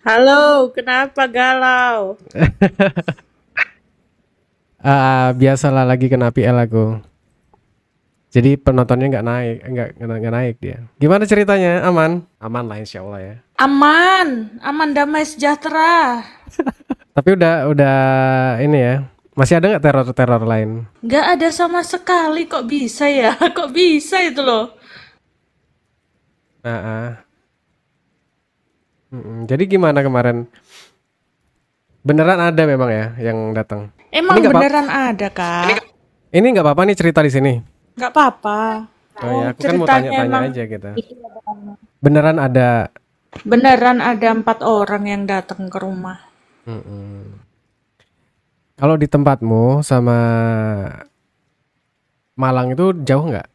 Halo, kenapa galau? Biasalah lagi kena PL aku. Jadi penontonnya nggak naik, nggak naik dia. Gimana ceritanya? Aman? Aman lah insya Allah ya. Aman, aman damai sejahtera. Tapi udah ini ya. Masih ada nggak teror-teror lain? Nggak ada sama sekali, kok bisa ya? Kok bisa itu loh? Ah, ah. Jadi gimana kemarin? Beneran ada memang ya yang datang. Ini Emang nggak apa? beneran ada, Kak? Ini nggak apa-apa nih cerita di sini. Nggak apa-apa. Oh ya, aku kan mau Ceritanya tanya-tanya emang aja gitu. Beneran ada. beneran ada 4 orang yang datang ke rumah. Mm-mm. Kalau di tempatmu sama Malang itu jauh nggak?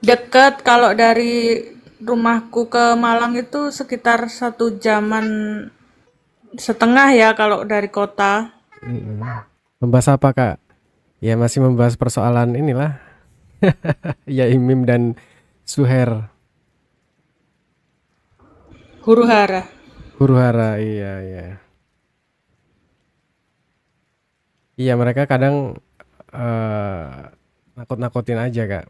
Deket kalau dari rumahku ke Malang itu sekitar 1 jaman setengah ya kalau dari kota. Mm-mm. Membahas apa kak? Ya masih membahas persoalan inilah. Ya Imim dan Suher. Huru hara. Huru hara, iya iya. Iya mereka kadang nakut-nakutin aja kak.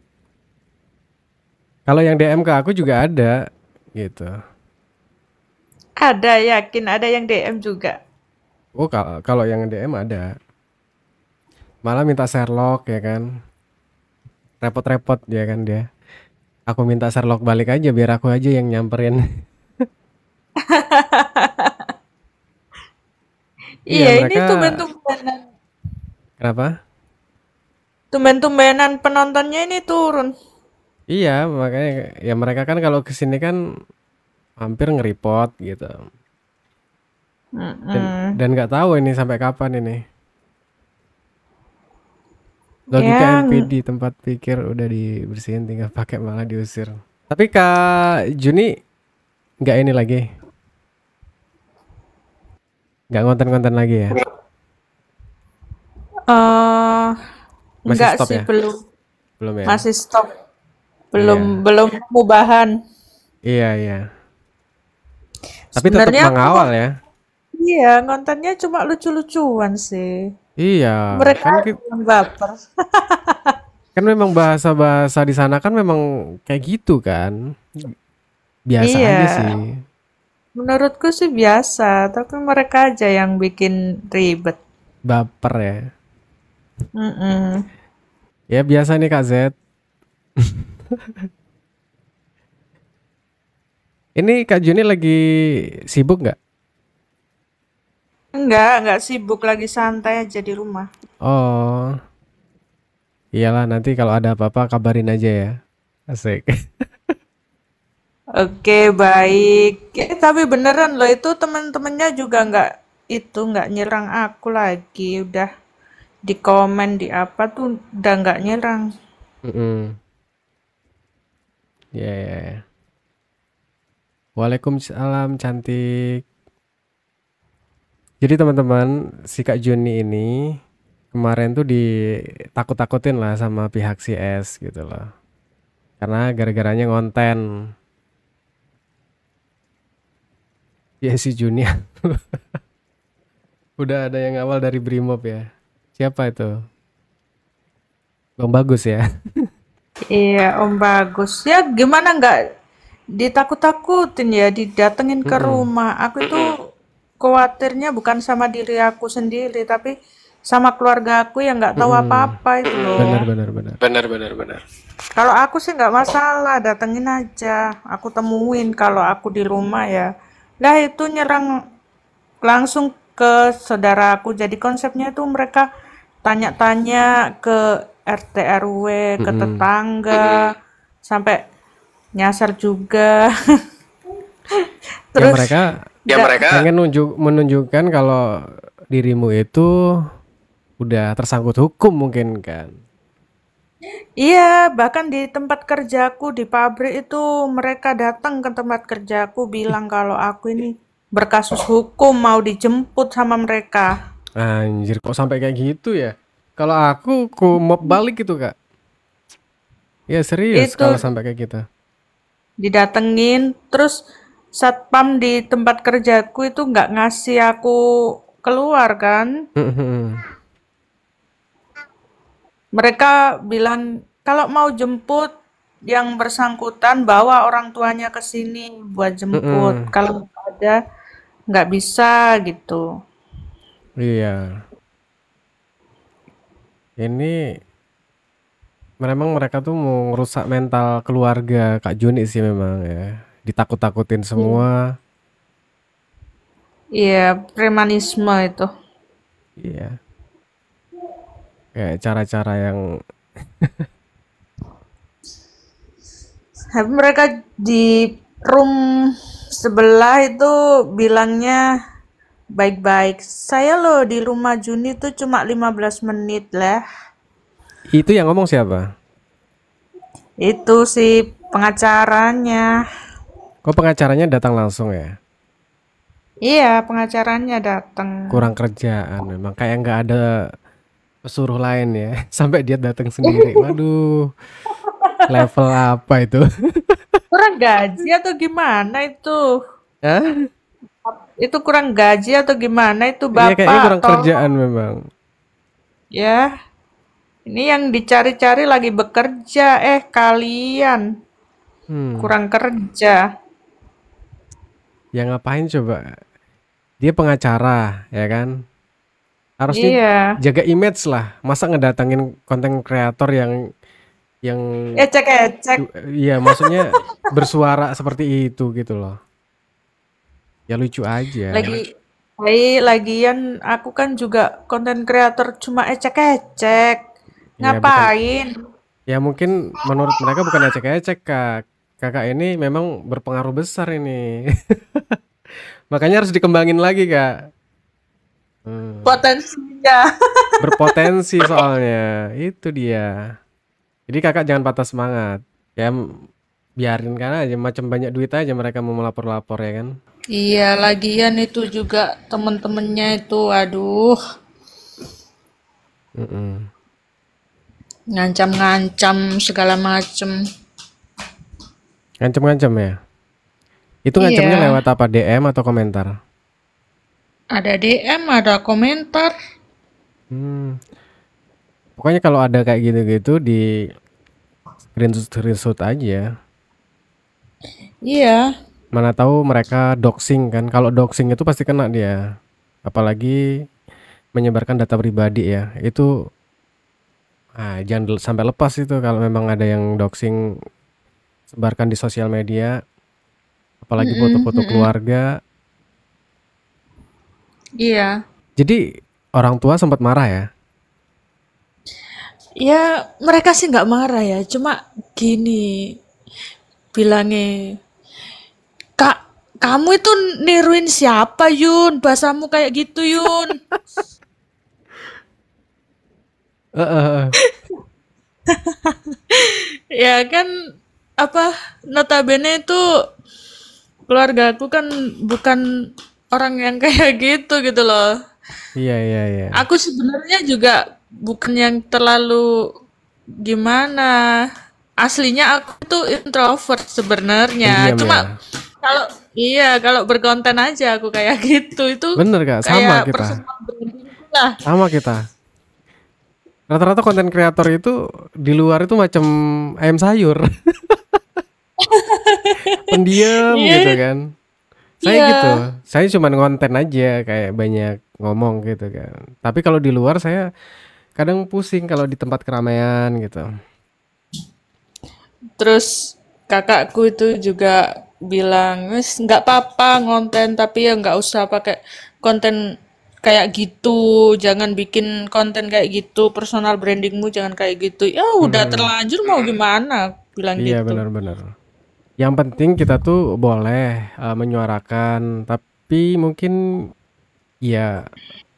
Kalau yang DM ke aku juga ada gitu. Ada, yakin ada yang DM juga. Oh kalau yang DM ada. Malah minta Sherlock ya kan. Repot-repot dia kan dia. Aku minta Sherlock balik aja biar aku aja yang nyamperin. Iya Iya, ini mereka tumben-tumbenan. kenapa? Tumben-tumbenan penontonnya ini turun. Iya makanya ya mereka kan kalau kesini kan hampir nge-report gitu. Dan Mm-mm. nggak tahu ini sampai kapan ini. Logika Ya, NPD tempat pikir udah dibersihin tinggal pakai malah diusir. Tapi Kak Juni nggak ini lagi, nggak ngonten-konten lagi ya? eh Masih enggak stop sih, ya? belum. Belum ya? Masih stop. Belum Iya, belum perubahan. iya, iya. Tapi tetap Sebenarnya aku mengawal ya. iya, ngontennya cuma lucu-lucuan sih. Iya, Mereka kan yang baper. kan memang bahasa-bahasa di sana kan memang kayak gitu kan. Biasa aja Iya, sih. menurutku sih biasa, tapi mereka aja yang bikin ribet. Baper ya. Mm-mm. Ya biasa nih Kak Z. Ini Kak Juni lagi sibuk nggak? Enggak sibuk, lagi santai aja di rumah. Oh, iyalah nanti kalau ada apa-apa kabarin aja ya. Asik. Oke, baik. Tapi beneran loh, itu temen-temennya juga nggak nyerang aku lagi. Udah di komen di apa tuh udah nggak nyerang. Mm-mm. Ya, ya, ya. Waalaikumsalam cantik. Jadi teman-teman, si Kak Juni ini kemarin tuh ditakut-takutin lah sama pihak si S gitu loh. Karena gara-garanya ngonten. Ya si Juni udah ada yang awal dari Brimob ya. Siapa itu? Bang Bagus ya. Iya, Om Bagus. Ya gimana nggak ditakut-takutin ya, didatengin ke Mm-mm. rumah. Aku itu khawatirnya bukan sama diri aku sendiri, tapi sama keluarga aku yang nggak tahu Mm-mm. apa-apa itu loh. Benar benar benar. Kalau aku sih nggak masalah, datengin aja. Aku temuin kalau aku di rumah ya. Lah itu nyerang langsung ke saudara aku. Jadi konsepnya itu mereka tanya-tanya ke RT RW, ke Mm-mm. tetangga, sampai nyasar juga. Ya Terus mereka nggak, pengen menunjukkan kalau dirimu itu udah tersangkut hukum mungkin kan. iya, bahkan di tempat kerjaku di pabrik itu mereka datang ke tempat kerjaku bilang kalau aku ini berkasus hukum mau dijemput sama mereka. Anjir kok sampai kayak gitu ya? Kalau aku mob balik gitu kak. Ya serius Itu kalau sampai kayak gitu. didatengin terus satpam di tempat kerjaku itu nggak ngasih aku keluar kan. Mhm. Mereka bilang kalau mau jemput yang bersangkutan bawa orang tuanya ke sini buat jemput. Mhm. Kalau nggak ada nggak bisa gitu. Iya. Ini memang mereka tuh mau ngerusak mental keluarga Kak Juni sih memang ya. Ditakut-takutin Iya. semua. Iya, premanisme itu. Iya. Kayak cara-cara yang Tapi mereka di room sebelah itu bilangnya baik-baik. Saya loh di rumah Juni tuh cuma 15 menit lah. itu yang ngomong siapa? Itu sih pengacaranya. Kok pengacaranya datang langsung ya? Iya, pengacaranya datang. Kurang kerjaan memang kayak nggak ada pesuruh lain ya. Sampai dia datang sendiri. Waduh, level apa itu? Kurang gaji atau gimana itu? Hah? Itu kurang gaji atau gimana itu Iya kayaknya Bapak? kurang kerjaan Tolong memang. ya. Ini yang dicari-cari lagi bekerja. Kalian Hmm. kurang kerja. Ya ngapain coba? Dia pengacara, ya kan? Harusnya Iya. jaga image lah. Masa ngedatangin konten kreator yang Ecek-ecek. iya maksudnya bersuara seperti itu gitu loh. Ya lucu aja. Lagi lagian aku kan juga konten kreator cuma ecek-ecek. Ya bukan Ngapain? ya mungkin menurut mereka bukan ecek-ecek Kak. Kakak ini memang berpengaruh besar ini. Makanya harus dikembangin lagi Kak. Hmm. Potensinya. Berpotensi soalnya. Itu dia. Jadi Kakak jangan patah semangat. Ya biarin kan aja macam banyak duit aja mereka mau melapor-lapor ya kan. Iya, lagian itu juga temen-temennya itu, aduh, Mm-mm. ngancam-ngancam segala macem. Ngancem-ngancem ya. Itu ngancemnya Iya, lewat apa? DM atau komentar? ada DM, ada komentar. Hmm. Pokoknya kalau ada kayak gitu-gitu di screenshot aja. Iya, Mana tahu mereka doxing kan. Kalau doxing itu pasti kena dia. Apalagi menyebarkan data pribadi ya. Itu jangan sampai lepas itu kalau memang ada yang doxing sebarkan di sosial media, apalagi mm-mm, foto-foto mm-mm. keluarga. Iya. Jadi orang tua sempat marah ya. Ya, mereka sih nggak marah ya, cuma gini, bilangnya, Kak, kamu itu niruin siapa, Yun? Bahasamu kayak gitu, Yun. Heeh. Ya kan, apa, notabene itu keluarga aku kan bukan orang yang kayak gitu loh. Iya iya iya. Aku sebenarnya juga bukan yang terlalu gimana. Aslinya aku tuh introvert sebenarnya. Pendiam Cuma ya. kalau iya, kalau berkonten aja aku kayak gitu. Itu Bener Kak, sama kayak kita. personal brandingku lah. Sama kita. Rata-rata konten kreator itu di luar itu macam ayam sayur, pendiam gitu Iya, kan. Saya iya. gitu, saya cuma ngonten aja kayak banyak ngomong gitu kan. Tapi kalau di luar saya kadang pusing kalau di tempat keramaian gitu. Terus kakakku itu juga bilang, wes nggak apa-apa ngonten tapi ya nggak usah pakai konten kayak gitu, jangan bikin konten kayak gitu, personal brandingmu jangan kayak gitu. Ya udah Mm-mm. terlanjur mau gimana, bilang Iya gitu. benar-benar. Yang penting kita tuh boleh menyuarakan, tapi mungkin ya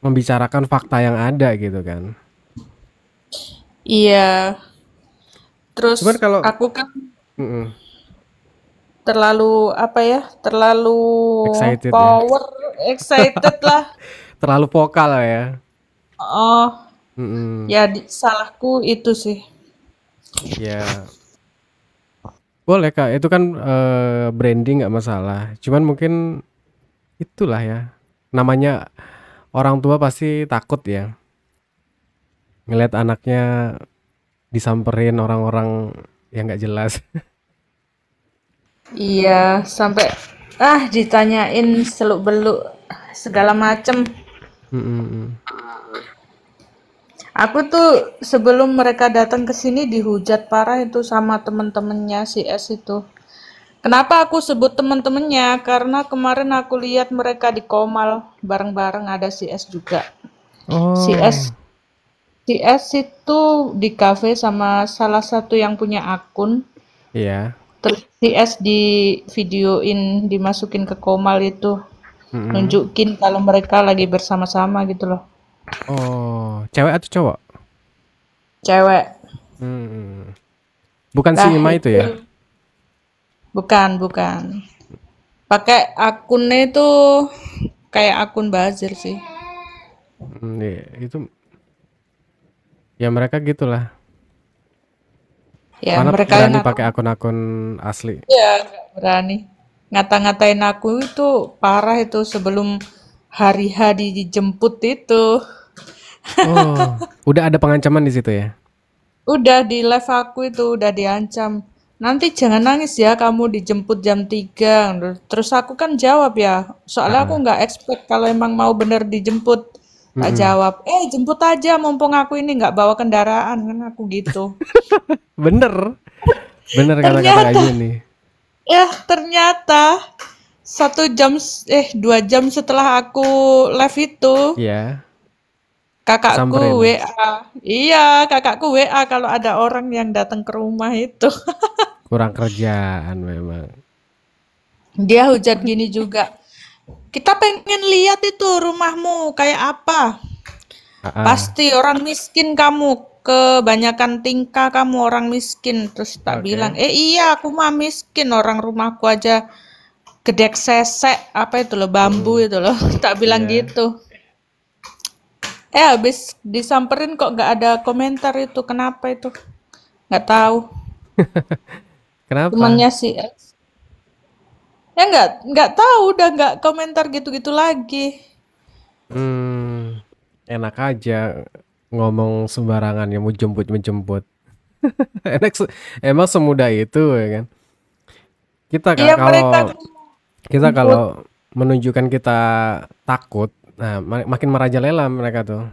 membicarakan fakta yang ada gitu kan. Iya, terus Cuman kalau aku kan mm-mm, terlalu apa ya, terlalu excited ya, power, excited lah. terlalu vokal ya. Oh, Mm-mm. ya salahku itu sih. Ya Boleh Kak, itu kan branding nggak masalah. Cuman mungkin itulah ya, namanya orang tua pasti takut ya ngelihat anaknya disamperin orang-orang yang nggak jelas. Iya, sampai ditanyain seluk-beluk segala macem. Mm, mm, mm. Aku tuh sebelum mereka datang ke sini dihujat parah itu sama temen-temennya si S itu. Kenapa aku sebut temen-temennya? Karena kemarin aku lihat mereka di Komal bareng-bareng ada si S juga. Si S Oh, si S itu di cafe sama salah satu yang punya akun. iya. Terus si S di videoin dimasukin ke Komal itu. Mm, mm. Nunjukin kalau mereka lagi bersama-sama gitu loh. Oh, cewek atau cowok? Cewek. Hmm. Bukan si Lah Ima itu itu ya? bukan. Pakai akunnya itu kayak akun buzzer sih. Iya, itu ya mereka gitulah. Ya, Mana mereka yang berani ngata, pakai akun-akun asli. ya nggak berani. Ngata-ngatain aku itu parah itu sebelum hari H dijemput itu. Oh, udah ada pengancaman di situ ya? Udah di live aku itu udah diancam. Nanti jangan nangis ya kamu dijemput jam 3. Terus aku kan jawab ya. Soalnya aku Heeh. nggak expect kalau emang mau bener dijemput. Tak Mm-mm. jawab, jemput aja mumpung aku ini nggak bawa kendaraan kan aku gitu. Bener, bener kata-kata Kak Ternyata, Juni. ternyata 1 jam, 2 jam setelah aku live itu, Iya, kakakku disamperin. WA. Iya, kakakku WA kalau ada orang yang datang ke rumah itu. Kurang kerjaan memang. Dia hujat gini juga. Kita pengen lihat itu rumahmu kayak apa. Ah, Pasti orang miskin kamu. Kebanyakan tingkah kamu orang miskin. Terus tak bilang, oke. iya aku mah miskin. Orang rumahku aja gedek sesek. Apa itu loh, bambu Mm-mm. itu loh. Tak bilang Iya. gitu. Habis disamperin kok nggak ada komentar itu. Kenapa itu? Nggak tahu. Kenapa? Temannya si X. Ya nggak tahu. Udah nggak komentar gitu-gitu lagi. Hmm, enak aja ngomong sembarangan ya mau jemput menjemput. Enak emang semudah itu ya kan. Kita Kak Iya mereka kalau kita jemput. kalau menunjukkan kita takut, nah makin merajalela mereka tuh.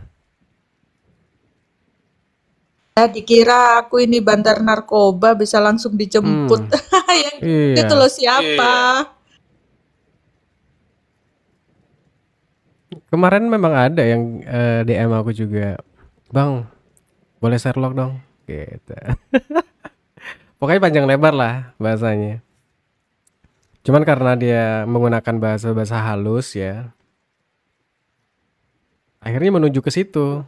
Ya, dikira aku ini bandar narkoba bisa langsung dijemput. Hmm, Yang itu iya. loh siapa? Kemarin memang ada yang DM aku juga, Bang, boleh Sherlock dong, gitu. Pokoknya panjang lebar lah bahasanya. Cuman karena dia menggunakan bahasa-bahasa halus ya, akhirnya menuju ke situ.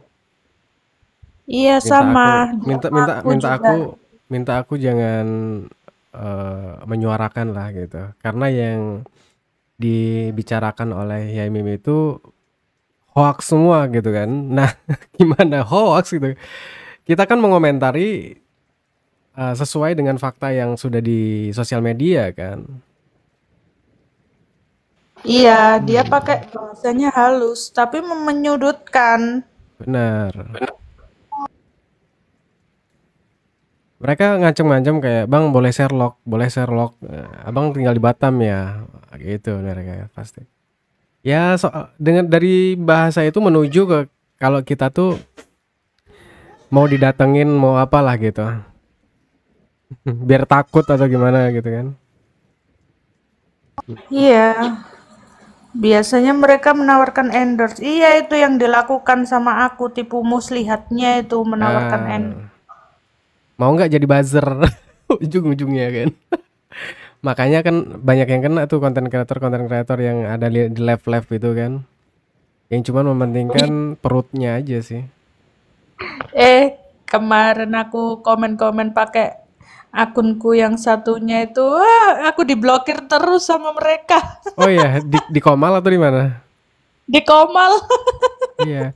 Iya Minta sama, aku, di minta rumah minta aku minta juga. aku, minta aku jangan menyuarakan lah gitu. Karena yang dibicarakan oleh Yai Mim itu hoax semua gitu kan. Nah, gimana hoax gitu? Kita kan mengomentari sesuai dengan fakta yang sudah di sosial media kan. Iya, dia pakai Hmm, bahasanya halus, tapi menyudutkan. benar. Mereka ngancem-ngancem kayak, "Bang, boleh Sherlock, boleh Sherlock. Abang tinggal di Batam ya." Gitu mereka pasti. Ya, dengan dari bahasa itu menuju ke kalau kita tuh mau didatengin, mau apalah gitu. Biar takut atau gimana gitu kan. Iya, biasanya mereka menawarkan endorse. Iya, itu yang dilakukan sama aku, tipu muslihatnya itu menawarkan endorse. Ah, mau nggak jadi buzzer ujung-ujungnya kan. Makanya kan banyak yang kena tuh konten kreator yang ada di live-live itu kan. Yang cuma mementingkan perutnya aja sih. Eh, kemarin aku komen-komen pakai akunku yang satunya itu, aku diblokir terus sama mereka. Oh iya, di Komal atau di mana? Di Komal. Iya.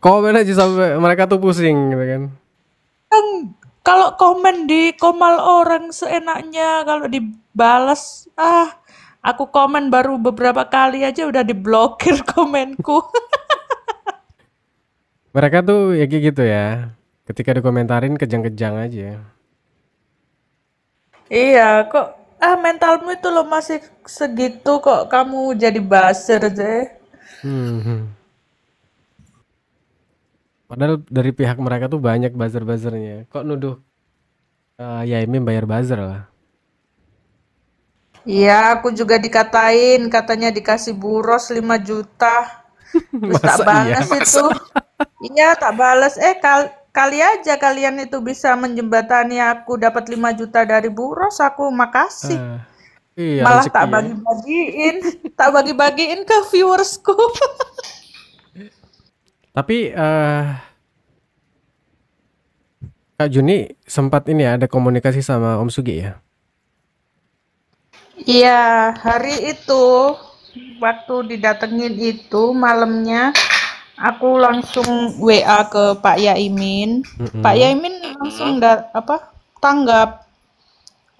Komen aja sampai mereka tuh pusing gitu kan. kalau komen di komal orang seenaknya, kalau dibalas, aku komen baru beberapa kali aja udah diblokir komenku. Mereka tuh ya kayak gitu ya. Ketika dikomentarin kejang-kejang aja. Iya, kok mentalmu itu loh masih segitu kok kamu jadi buzzer deh. Hmm. Padahal dari pihak mereka tuh banyak buzzer-buzzernya. Kok nuduh Yaimin bayar buzzer lah. Iya, aku juga dikatain, katanya dikasih buros 5 juta. Terus tak Masa iya? balas itu. Iya, tak balas. Kali aja kalian itu bisa menjembatani aku dapat 5 juta dari buros, aku makasih. Ah, iya Malah rezeki tak ya. bagi-bagiin, tak bagi-bagiin ke viewersku. Tapi Kak Juni sempat ini ya ada komunikasi sama Om Sugi ya? Iya, hari itu waktu didatengin itu malamnya aku langsung WA ke Pak Yaimin. Pak Mm-mm. Yaimin langsung tanggap,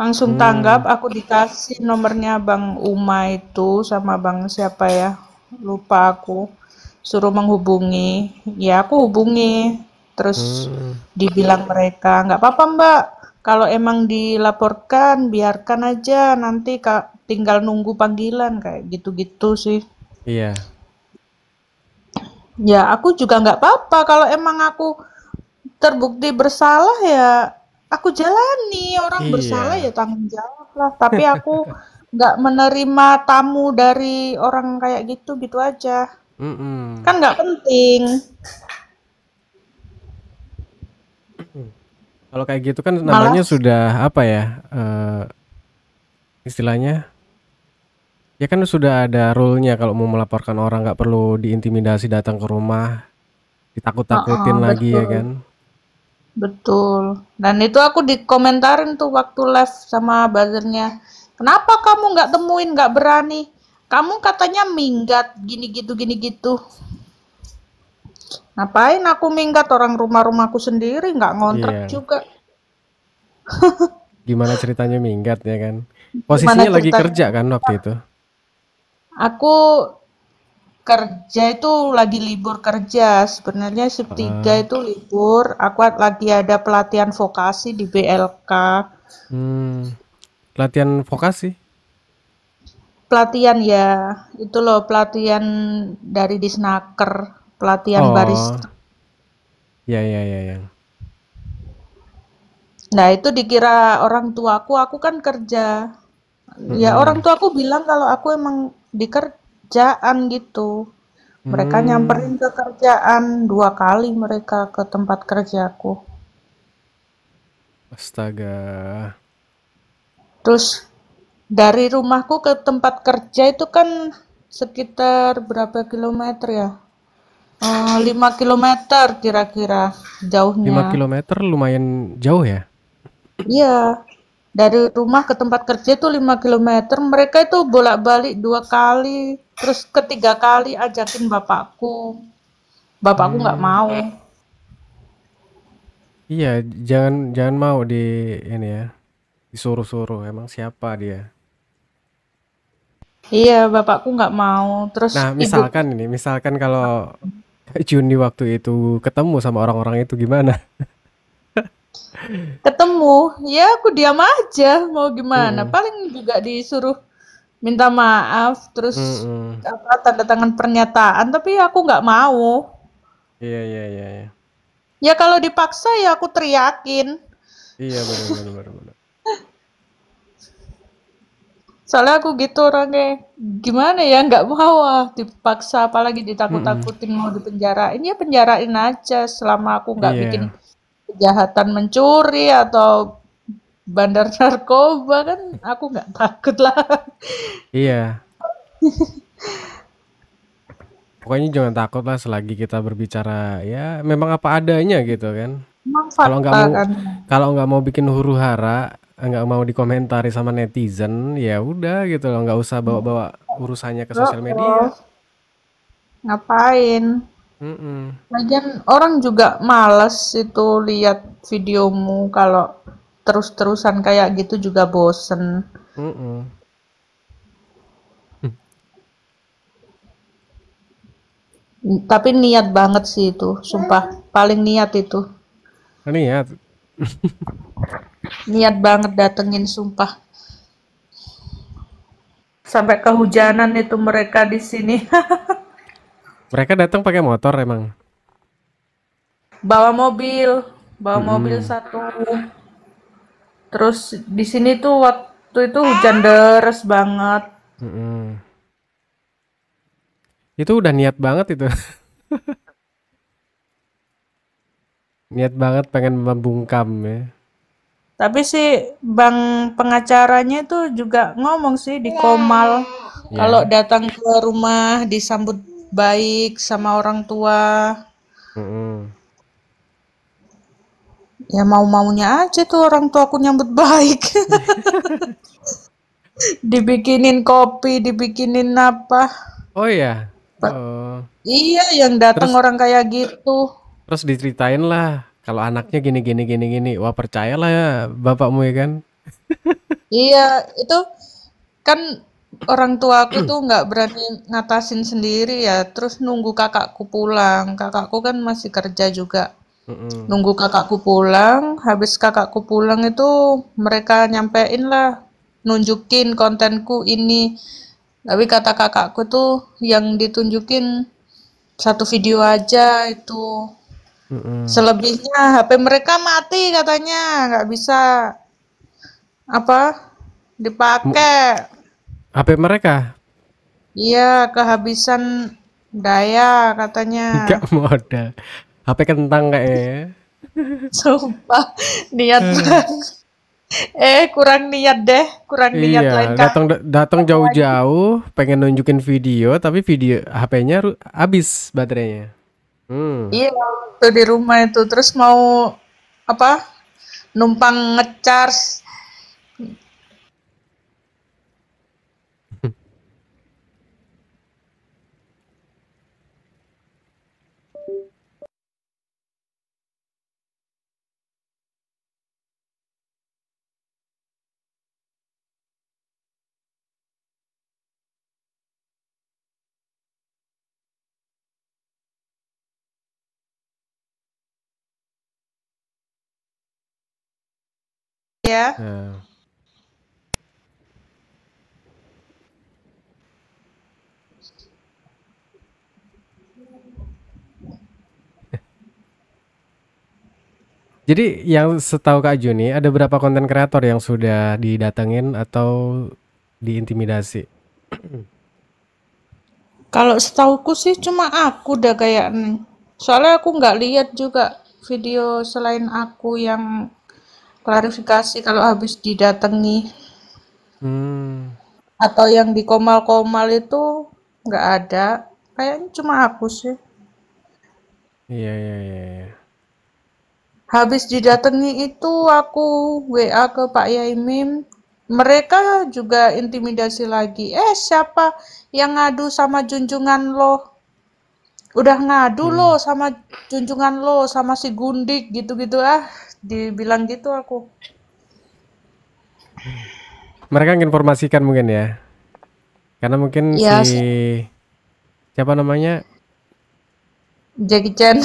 langsung tanggap. Hmm, Aku dikasih nomornya Bang Uma itu sama Bang siapa ya, lupa aku. Suruh menghubungi, ya aku hubungi. Terus hmm, dibilang mereka nggak apa-apa Mbak, kalau emang dilaporkan biarkan aja, nanti Kak tinggal nunggu panggilan kayak gitu-gitu sih. iya, Ya aku juga nggak apa-apa kalau emang aku terbukti bersalah ya aku jalani, orang bersalah iya, ya tanggung jawab lah. Tapi aku nggak menerima tamu dari orang kayak gitu gitu aja. mm-mm. Kan nggak penting. Kalau kayak gitu kan Malah namanya sudah apa ya? Istilahnya ya kan sudah ada rule-nya kalau mau melaporkan orang nggak perlu diintimidasi datang ke rumah, heeh, ditakut-takutin lagi ya betul. kan? Betul. Dan itu aku dikomentarin tuh waktu live sama buzzernya. Kenapa kamu nggak temuin, nggak berani? Kamu katanya minggat, gini gitu, gini gitu. Ngapain aku minggat orang rumahku sendiri, nggak ngontrak Iya. juga. Gimana ceritanya minggat ya kan? Gimana Posisinya lagi ceritanya? kerja kan waktu itu? Aku kerja itu lagi libur kerja. Sebenarnya shift 3 Heeh. itu libur. Aku lagi ada pelatihan vokasi di BLK. Hmm, latihan vokasi? Pelatihan ya, itu loh pelatihan dari Disnaker, pelatihan Oh, barista. ya ya ya ya. Nah, itu dikira orang tuaku, aku kan kerja. Ya, orang Mm-mm. tuaku bilang kalau aku emang di kerjaan gitu. Mereka Hmm, nyamperin ke kerjaan 2 kali mereka ke tempat kerjaku. astaga. Terus dari rumahku ke tempat kerja itu kan sekitar berapa kilometer ya? 5 kilometer kira-kira 5 jauhnya. kilometer lumayan jauh ya? Iya, dari rumah ke tempat kerja itu 5 kilometer. Mereka itu bolak-balik 2 kali, terus ketiga kali ajakin bapakku. Bapakku nggak Hmm, mau. iya, jangan jangan mau di ini ya, disuruh-suruh. Emang siapa dia? Iya, bapakku nggak mau. Terus Nah, ibu misalkan kalau Juni waktu itu ketemu sama orang-orang itu gimana? ketemu, ya aku diam aja. Mau gimana? Mm-mm. Paling juga disuruh minta maaf, terus Mm-mm. apa tanda tangan pernyataan. Tapi aku nggak mau. Iya iya iya iya. Ya kalau dipaksa ya aku teriakin. Iya benar benar benar benar. Soalnya aku gitu orangnya. Gimana ya, nggak mau dipaksa, apalagi Mm-mm. ditakut-takutin mau dipenjarain. Ya penjarain aja selama aku nggak bikin Iya kejahatan mencuri atau bandar narkoba kan aku nggak takut lah. iya. Pokoknya jangan takut lah selagi kita berbicara ya memang apa adanya gitu kan. Emang Kalau nggak fakta mau kan. kalau nggak mau bikin huru-hara, nggak mau dikomentari sama netizen, ya udah gitu loh, nggak usah bawa-bawa urusannya ke sosial Oh, media. ngapain? Mm-mm. Lagian orang juga males itu lihat videomu kalau terus-terusan kayak gitu juga bosen. Mm-mm. Tapi niat banget sih itu, sumpah. Paling niat itu. Ini ya, Niat banget datengin, sumpah. Sampai kehujanan itu mereka di sini. mereka datang pakai motor emang. Bawa mobil, bawa mobil Mm-mm. satu. Terus di sini tuh waktu itu hujan deres banget. Mm-mm. Itu udah niat banget itu. Niat banget pengen membungkam ya. Tapi sih bang pengacaranya itu juga ngomong sih di Komal kalau Ya. datang ke rumah disambut baik sama orang tua. Mm-mm. Ya mau-maunya aja tuh orang tua aku nyambut baik. Dibikinin kopi, dibikinin apa. Oh ya. Oh. Iya, yang datang Terus orang kayak gitu. terus diceritain lah kalau anaknya gini gini gini gini. Wah, percayalah ya bapakmu ya kan. Iya, itu kan orang tua aku tuh nggak berani ngatasin sendiri ya, terus nunggu kakakku pulang. Kakakku kan masih kerja juga. Mm-mm. Nunggu kakakku pulang, habis kakakku pulang itu mereka nyampein lah, nunjukin kontenku ini. Tapi kata kakakku tuh yang ditunjukin satu video aja itu. Mm-mm. Selebihnya HP mereka mati katanya, nggak bisa apa Mu- dipakai. HP mereka Iya, kehabisan daya katanya. nggak modal. HP kentang kayaknya. Sumpah, niat Eh, banget. Kurang niat deh, kurang niat iya, lain kali. datang datang jauh-jauh, pengen nunjukin video, tapi video HP-nya habis baterainya. Hmm. Iya, waktu di rumah itu terus mau apa? Numpang ngecharge. Ya. Nah, jadi yang setahu Kak Juni, ada berapa konten kreator yang sudah didatengin atau diintimidasi? Kalau setauku sih cuma aku udah kayak soalnya aku nggak lihat juga video selain aku yang klarifikasi kalau habis didatangi Hmm, atau yang di komal-komal itu nggak ada. Kayaknya cuma aku sih. iya iya iya. Iya. Habis didatangi itu aku WA ke Pak Yaimim. Mereka juga intimidasi lagi. Siapa yang ngadu sama junjungan lo? Udah ngadu lo Hmm. sama junjungan lo sama si Gundik gitu-gitu ah. Dibilang gitu aku. Mereka menginformasikan mungkin ya, karena mungkin si Ya, siapa namanya Jackie Chan.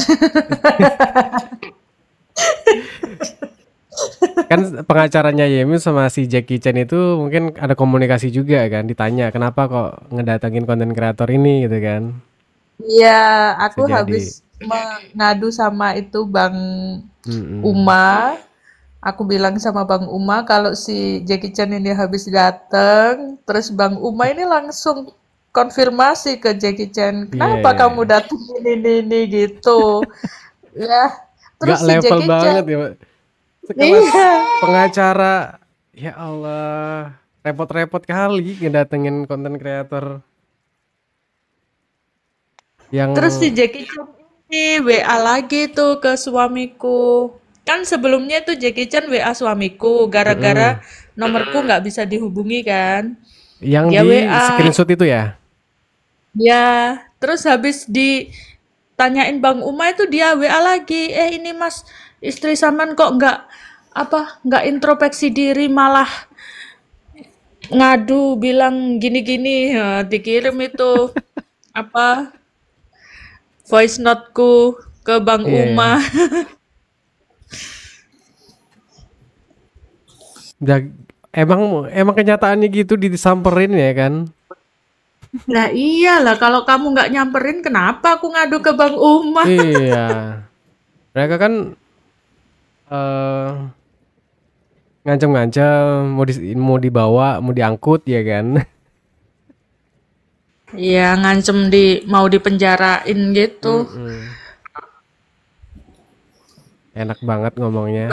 kan pengacaranya Yemi sama si Jackie Chan itu mungkin ada komunikasi juga kan, ditanya kenapa kok ngedatengin konten kreator ini gitu kan, Iya, bisa aku habis jadi. mengadu sama itu Bang Mm-mm. Uma. Aku bilang sama Bang Uma kalau si Jackie Chan ini habis dateng, terus Bang Uma ini langsung konfirmasi ke Jackie Chan, Iya kenapa iya kamu iya. datang ini gitu. Ya, Nggak terus si level Jackie banget Chan, ya, Pak. Sekelas iya, pengacara, ya Allah, repot-repot kali ngedatengin konten kreator yang terus si Jackie Chan ini WA lagi tuh ke suamiku. Kan sebelumnya tuh Jackie Chan WA suamiku gara-gara Mm-mm. nomorku nggak bisa dihubungi kan. Yang Dia di WA. screenshot itu ya. Ya, terus habis tanyain Bang Uma itu dia WA lagi. Ini Mas, istri Saman kok nggak introspeksi diri malah ngadu bilang gini-gini. Dikirim itu apa voice noteku ke Bang Iya ya. Uma. Emang emang kenyataannya gitu disamperin ya kan? Lah iyalah kalau kamu nggak nyamperin kenapa aku ngadu ke Bang Uma? Iya. Mereka kan eh ngancam-ngancam mau dibawa, mau diangkut ya kan? Iya, ngancem mau dipenjarain gitu. Mm-mm. Enak banget ngomongnya.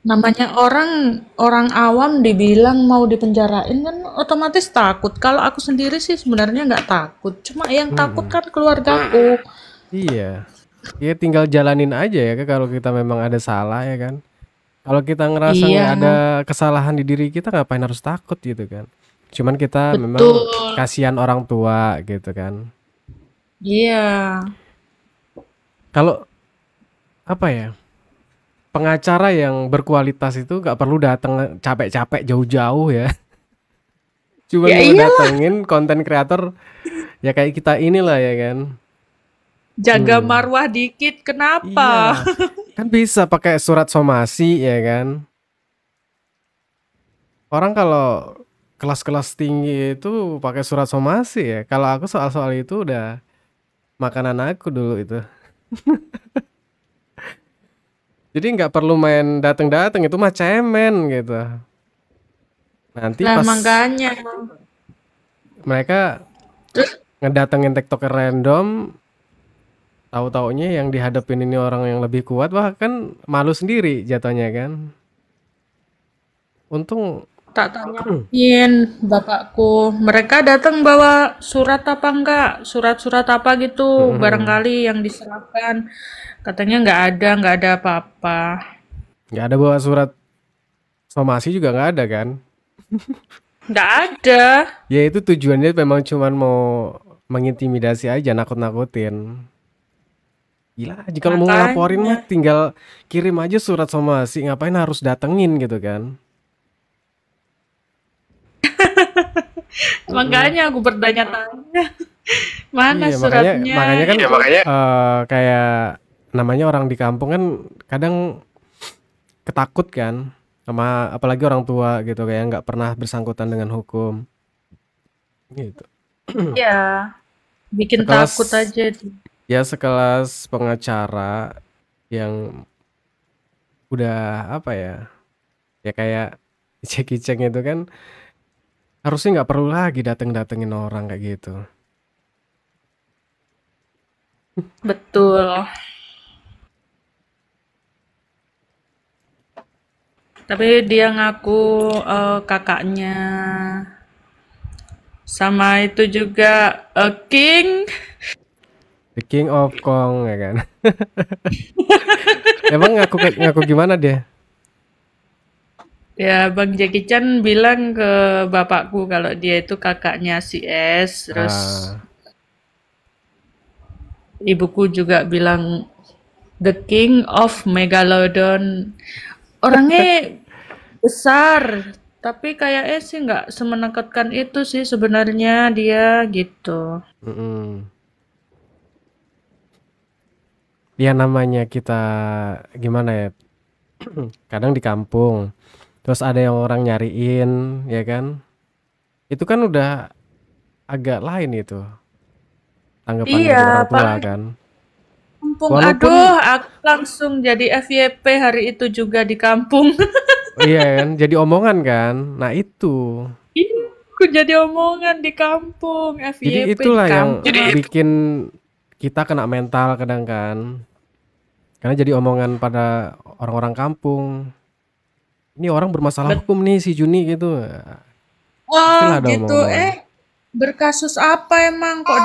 Namanya orang orang awam dibilang mau dipenjarain kan otomatis takut. Kalau aku sendiri sih sebenarnya nggak takut. Cuma yang takut Mm-mm. kan keluargaku. Iya. Ya tinggal jalanin aja ya kan kalau kita memang ada salah ya kan. Kalau kita ngerasa nggak Iya, ada kesalahan di diri kita ngapain harus takut gitu kan. Cuman kita memang betul. kasihan orang tua gitu kan. Iya. Kalau apa ya? Pengacara yang berkualitas itu nggak perlu datang capek-capek jauh-jauh ya. Cuman Ya mau iyalah, datengin konten kreator ya kayak kita inilah ya kan. jaga Hmm. marwah dikit. Kenapa? Iya. Kan bisa pakai surat somasi ya kan. Orang kalau kelas-kelas tinggi itu pakai surat somasi ya. Kalau aku soal-soal itu udah makanan aku dulu itu. Jadi nggak perlu main dateng-dateng itu mah cemen gitu. Nanti Lah pas makanya. mereka Terus ngedatengin TikToker random, tahu-taunya yang dihadapin ini orang yang lebih kuat, wah kan malu sendiri jatuhnya kan. Untung tak tanyain bapakku, mereka datang bawa surat apa enggak? Surat-surat apa gitu, mm-mm. barangkali yang diserahkan. Katanya nggak ada apa-apa. Nggak ada bawa surat somasi juga nggak ada kan. Nggak ada. Ya itu tujuannya memang cuman mau mengintimidasi aja, nakut-nakutin. Gila, jika kalau mau ngelaporin Makanya, mah tinggal kirim aja surat somasi, ngapain harus datengin gitu kan. Mm-mm. makanya aku bertanya-tanya, mana Iya, makanya suratnya kan gitu. kayak namanya orang di kampung kan kadang ketakut kan sama apalagi orang tua gitu kayak nggak pernah bersangkutan dengan hukum gitu. Ya, bikin Sekelas takut aja. ya sekelas pengacara yang udah apa ya ya kayak Jackie Chan itu kan harusnya nggak perlu lagi dateng-datengin orang kayak gitu. Betul. Tapi dia ngaku kakaknya. Sama itu juga King. The King of Kong ya kan. Emang ngaku gimana dia? Ya, Bang Jackie Chan bilang ke bapakku kalau dia itu kakaknya si S. Terus Ah, ibuku juga bilang The King of Megalodon. Orangnya besar, tapi kayaknya sih nggak semenakutkan itu sih sebenarnya dia gitu. mm-mm. Ya namanya kita gimana ya? Kadang di kampung, terus ada yang orang nyariin, ya kan? Itu kan udah agak lain itu tanggapan Iya, dari orang tua apalagi kan. kampung. Aduh, Walaupun aku langsung jadi FYP hari itu juga di kampung. iya kan, jadi omongan kan. Nah itu, Iya, aku jadi omongan di kampung, jadi FYP di itulah yang kampung. bikin kita kena mental kadang kan. Karena jadi omongan pada orang-orang kampung. Ini orang bermasalah Bet- hukum nih si Juni gitu. Oh, Pastilah ada gitu. omong-omongan. Berkasus apa emang kok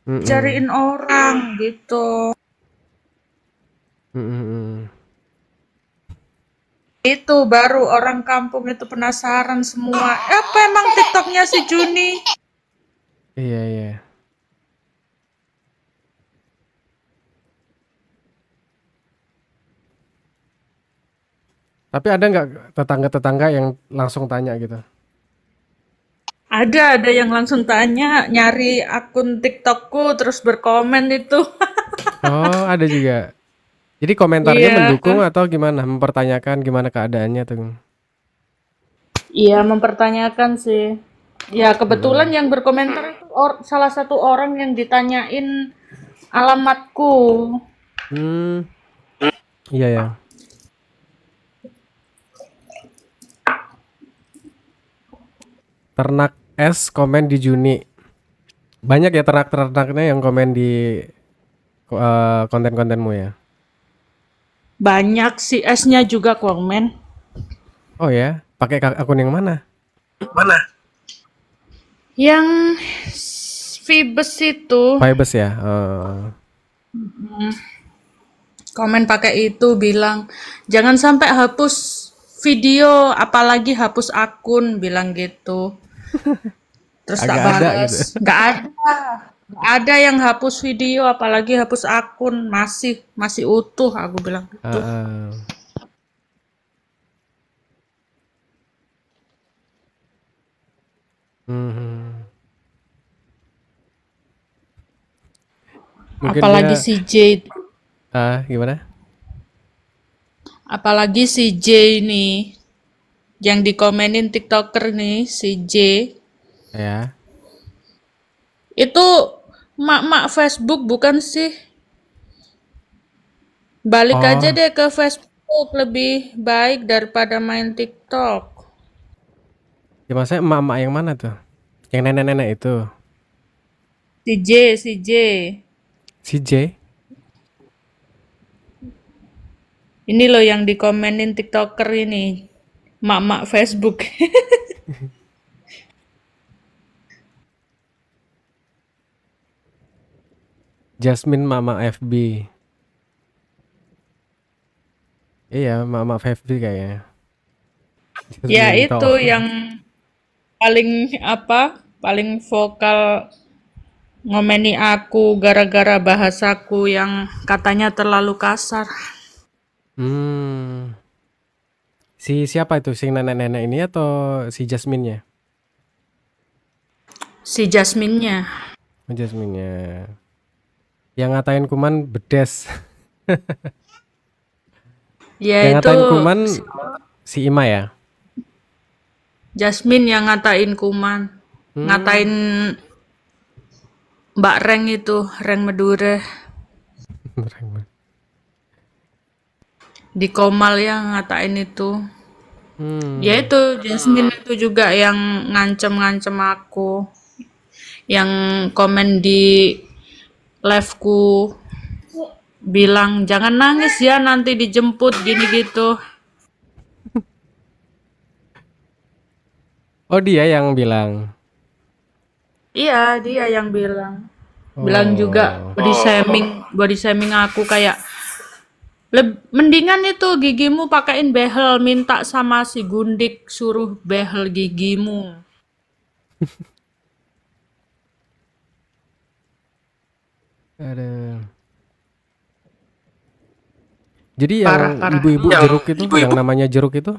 Mm-mm. dicariin orang gitu. Mm-mm. Itu baru orang kampung itu penasaran semua. Apa emang TikToknya si Juni? Iya iya. Tapi ada nggak tetangga-tetangga yang langsung tanya gitu? Ada yang langsung tanya, nyari akun TikTokku terus berkomen itu. Oh, ada juga. Jadi komentarnya Iya, mendukung atau gimana? Mempertanyakan gimana keadaannya tuh? iya mempertanyakan sih. Ya kebetulan Mm-mm. yang berkomentar itu salah satu orang yang ditanyain alamatku. Hmm, iya ya. Ternak es komen di Juni. Banyak ya ternak-ternaknya yang komen di konten-kontenmu ya. Banyak si S-nya juga komen. Oh ya, pakai akun yang mana? Yang Vibes itu Vibes ya. komen pakai itu bilang jangan sampai hapus video, apalagi hapus akun, bilang gitu. Terus tak Agak ada gitu. balas, nggak ada yang hapus video, apalagi hapus akun, masih masih utuh, aku bilang gitu. Heeh. Mhm. Mungkin Apalagi dia si J, gimana? apalagi si J nih, yang dikomenin TikToker nih, si J, Ya. itu mak-mak Facebook bukan sih? Balik aja Oh, deh ke Facebook, lebih baik daripada main TikTok. ya maksudnya emak-emak yang mana tuh? Yang nenek-nenek itu. Si J. Si J. Ini loh yang dikomenin TikToker ini. Mak-mak Facebook. Jasmine Mama FB. Iya, Mama FB kayaknya. Ya Jasmine itu toh. yang paling paling vokal ngomeni aku gara-gara bahasaku yang katanya terlalu kasar. Hmm. Si siapa itu? Si nenek-nenek ini atau si Jasmine-nya? Si Jasmine-nya. Oh, Jasmine-nya. Yang ngatain Kuman bedes. Ya Yang itu ngatain Kuman si Ima ya? Jasmine yang ngatain Kuman. Hmm. Ngatain Mbak Reng itu, Reng Medure. Di Komal yang ngatain itu. Ya Hmm. itu Jasmine itu juga yang ngancem-ngancem aku. Yang komen di liveku bilang jangan nangis ya nanti dijemput gini gitu. Oh, dia yang bilang. Iya, dia yang bilang. Bilang juga Oh. body shaming aku kayak mendingan itu gigimu pakein behel, minta sama si Gundik suruh behel gigimu. Ada. Jadi yang Parah-parah. ibu-ibu jeruk itu, yang namanya jeruk itu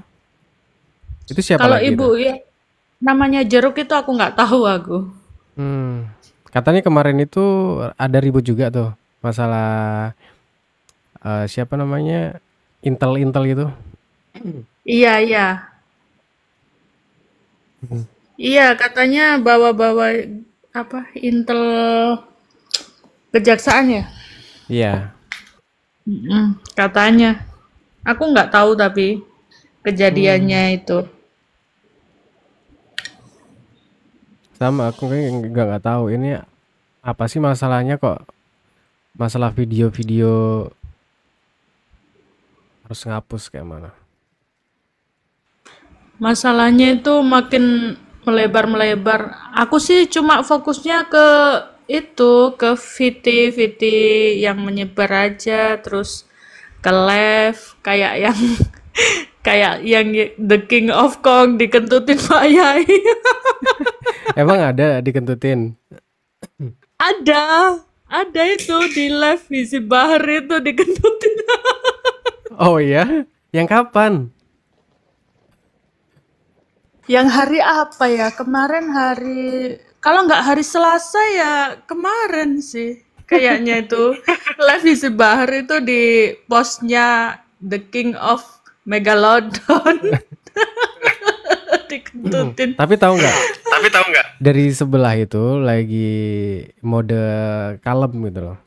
siapa Kalau lagi itu? ibu ya namanya jeruk itu aku nggak tahu aku. Hmm. Katanya kemarin itu ada ribut juga tuh masalah siapa namanya Intel gitu. Iya, iya. Iya, katanya bawa-bawa Intel kejaksaan ya? Iya. Katanya. Aku nggak tahu tapi kejadiannya Hmm. itu. Sama aku kayak nggak tahu ini apa sih masalahnya kok masalah video-video harus ngapus kayak mana? Masalahnya itu makin melebar-melebar. Aku sih cuma fokusnya ke ke VT yang menyebar aja, terus ke live kayak yang kayak yang The King of Kong dikentutin Pak Yai. Emang ada dikentutin? Ada, ada itu di live Visi Bahar itu dikentutin. Oh iya? Yang kapan? Yang hari apa ya? Kemarin hari, kalau nggak hari Selasa ya kemarin sih. Kayaknya itu live isi Bahar itu di postnya The King of Megalodon dikentutin. Tapi tahu nggak, Tapi tahu nggak? dari sebelah itu lagi mode kalem gitu loh.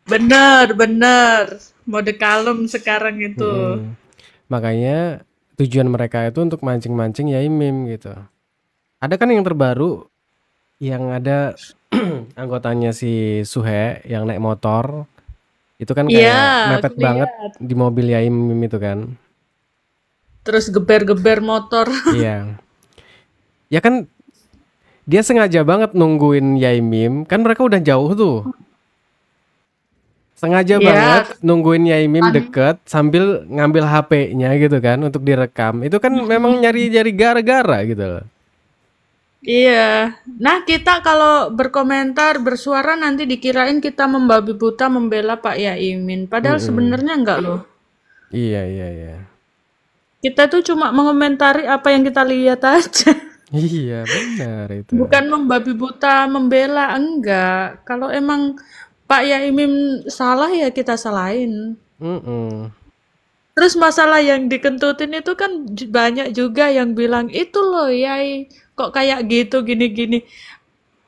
Bener, bener. Mode kalem sekarang itu. Makanya tujuan mereka itu untuk mancing-mancing Yai Mim gitu. Ada kan yang terbaru yang ada anggotanya si Suhe yang naik motor. Itu kan Iya, kayak aku mepet banget lihat. di mobil Yai Mim itu kan. Terus geber-geber motor. Iya. Ya kan dia sengaja banget nungguin Yai Mim. Kan mereka udah jauh tuh. Sengaja banget Iya, nungguin Yai Mim deket sambil ngambil HP-nya gitu kan untuk direkam. Itu kan memang nyari-nyari gara-gara gitu loh. iya. Nah, kita kalau berkomentar, bersuara nanti dikirain kita membabi buta membela Pak Yaimin. Padahal Mm-mm. sebenarnya enggak loh. Iya, iya, iya. Kita tuh cuma mengomentari apa yang kita lihat aja. Iya, benar itu. Bukan membabi buta membela, enggak. Kalau emang Pak Yaimin salah ya kita salahin. Mm-mm. Terus masalah yang dikentutin itu kan banyak juga yang bilang, itu loh Yai, kok kayak gitu gini-gini.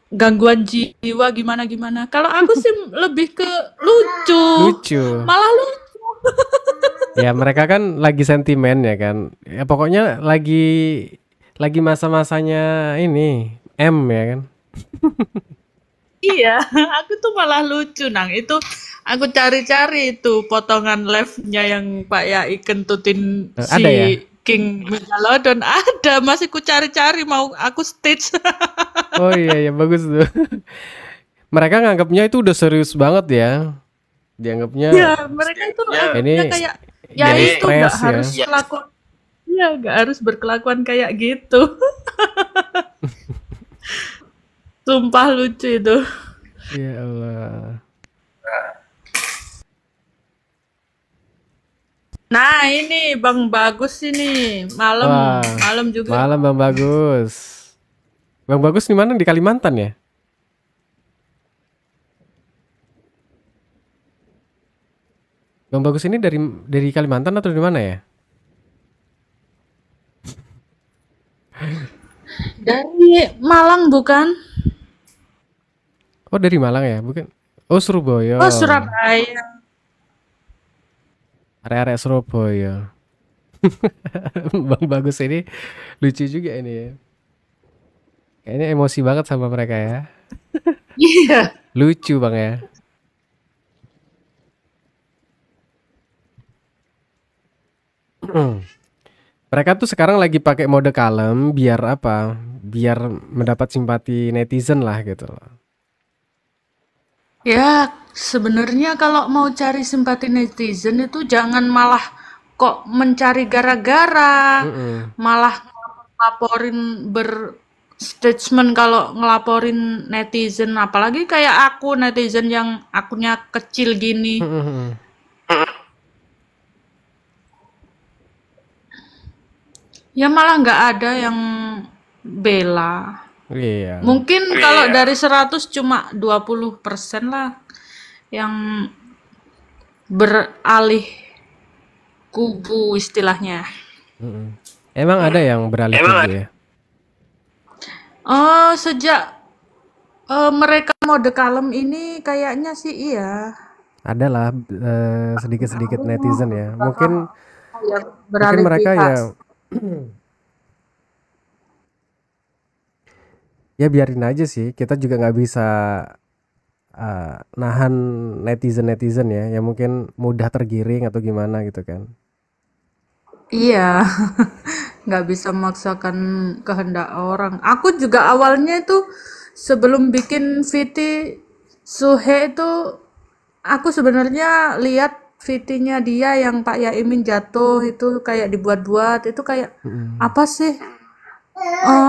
Gangguan jiwa gimana-gimana. Kalau aku sih lebih ke lucu. Lucu. Malah lucu. Ya mereka kan lagi sentimen ya kan. Ya pokoknya lagi masa-masanya ini M ya kan. Iya, aku tuh malah lucu, Nang. Itu aku cari-cari itu potongan live-nya yang Pak Yai kentutin Ada ya? si King Megalodon. Ada, masih ku cari-cari mau aku stitch. Oh iya ya bagus tuh. Mereka nganggapnya itu udah serius banget ya. Dianggapnya Ya, mereka itu ini anggapnya kayak jadi Yai itu nggak stres ya. harus kelakuan. Iya, nggak harus berkelakuan kayak gitu. Sumpah lucu itu. Ya Allah. Nah, ini Bang Bagus ini malam Wah, malam juga. malam Bang Bagus. Bang Bagus di mana? Di Kalimantan ya? Bang Bagus ini dari Kalimantan atau dari mana ya? Dari Malang bukan? Oh dari Malang ya, bukan? Oh Surabaya. Oh, Surabaya. Area-area Surabaya. Bang Bagus ini lucu juga ini ya. Kayaknya emosi banget sama mereka ya. Iya. Lucu bang ya. Mereka tuh sekarang lagi pakai mode kalem biar apa? Biar mendapat simpati netizen lah gitu loh. Ya, sebenarnya kalau mau cari simpati netizen itu jangan malah kok mencari gara-gara, Mm-mm. malah ngelaporin berstatement kalau ngelaporin netizen, apalagi kayak aku netizen yang akunnya kecil gini. Mm-mm. Ya malah nggak ada yang bela. Iya. Mungkin kalau dari 100 cuma 20% lah yang beralih kubu istilahnya. Mm-mm. Emang ada yang beralih kubu ya? Oh, sejak mereka mode kalem ini kayaknya sih iya. Ada lah sedikit-sedikit netizen ya. Yang Mungkin beralih mereka pihak. ya biarin aja sih. Kita juga nggak bisa nahan netizen-netizen ya. Yang mungkin mudah tergiring atau gimana gitu kan. Iya, nggak bisa memaksakan kehendak orang. Aku juga awalnya itu sebelum bikin VT Suhe itu aku sebenarnya lihat VT-nya dia yang Pak Yaimin jatuh itu kayak dibuat-buat itu kayak Mm-mm. apa sih?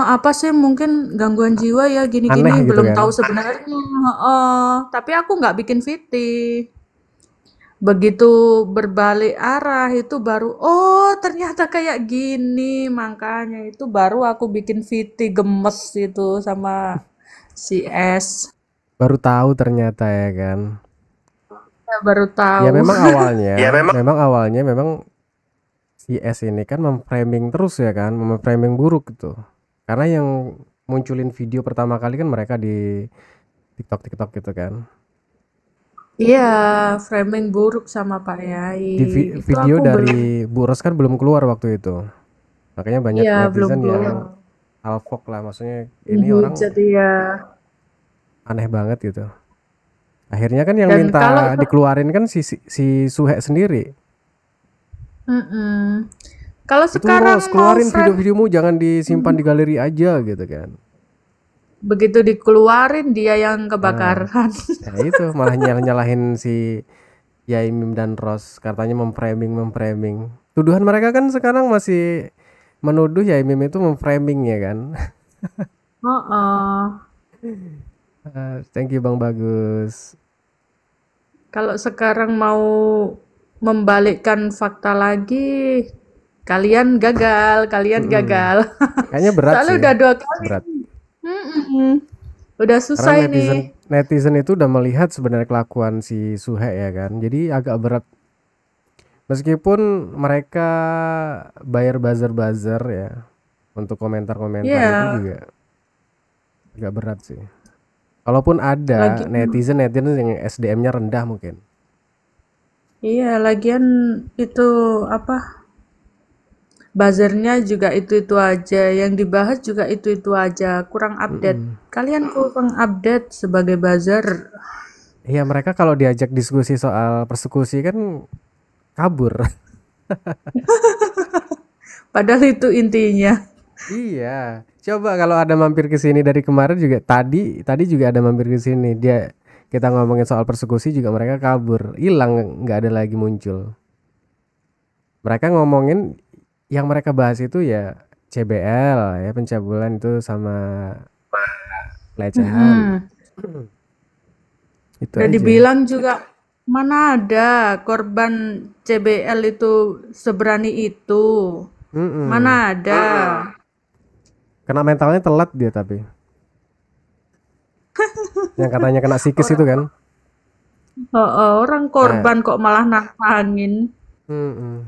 Apa sih mungkin gangguan jiwa ya Aneh gini-gini gitu belum kan. tahu sebenarnya. Tapi aku nggak bikin VT. begitu berbalik arah itu baru, oh ternyata kayak gini, makanya itu baru aku bikin VT gemes itu sama si S. Baru tahu ternyata ya kan. Ya, baru Ya tahu. memang awalnya, Ya memang. memang si S ini kan memframing terus ya kan, memframing buruk gitu. Karena yang munculin video pertama kali kan mereka di TikTok gitu kan. Iya, framing buruk sama Pak Yai. Di Itu video aku belum, dari Bu Ros kan belum keluar waktu itu. Makanya banyak iya belum netizen yang keluar. alfok lah, maksudnya ini orang Dihujat ya. aneh banget gitu. Akhirnya kan yang Dan kalau minta dikeluarin kan si Suhe sendiri. mm-mm. Kalau Itu Ros, sekarang mau keluarin frame, video-videomu, jangan disimpan di galeri aja gitu kan. begitu dikeluarin dia yang Nah, kebakaran. ya itu malah nyalahin si Yaimim dan Ros, katanya memframing. Tuduhan mereka kan sekarang masih menuduh Yaimim itu memframing ya kan. Oh, Thank you Bang Bagus. kalau sekarang mau membalikkan fakta lagi, kalian gagal, kalian Mm-mm. gagal. Kayaknya berat Soalnya sih, udah 2 kali. berat. Mm-mm. Udah Karena susah netizen ini. netizen itu udah melihat sebenarnya kelakuan si Suhe ya kan. Jadi agak berat. Meskipun mereka bayar buzzer-buzzer ya untuk komentar-komentar itu Iya, juga agak berat sih. Kalaupun lagi ada netizen yang SDM-nya rendah mungkin. iya, lagian itu apa? Buzzernya juga itu-itu aja, yang dibahas juga itu-itu aja, kurang update. Mm-mm. Kalian kurang update sebagai buzzer, Iya, mereka kalau diajak diskusi soal persekusi kan kabur. padahal itu intinya. Iya. Coba kalau ada mampir ke sini dari kemarin juga, tadi juga ada mampir ke sini. Kita ngomongin soal persekusi juga mereka kabur, hilang, nggak ada lagi muncul. Mereka ngomongin yang mereka bahas itu ya CBL ya, pencabulan itu sama pelecehan. Mm-mm. Itu Udah aja. dibilang juga, mana ada korban CBL itu seberani itu. Mm-mm. Mana ada. Kena mentalnya telat dia tapi. Yang katanya kena psikis itu kan. Oh, orang Nah, korban kok malah nantangin. mm-mm.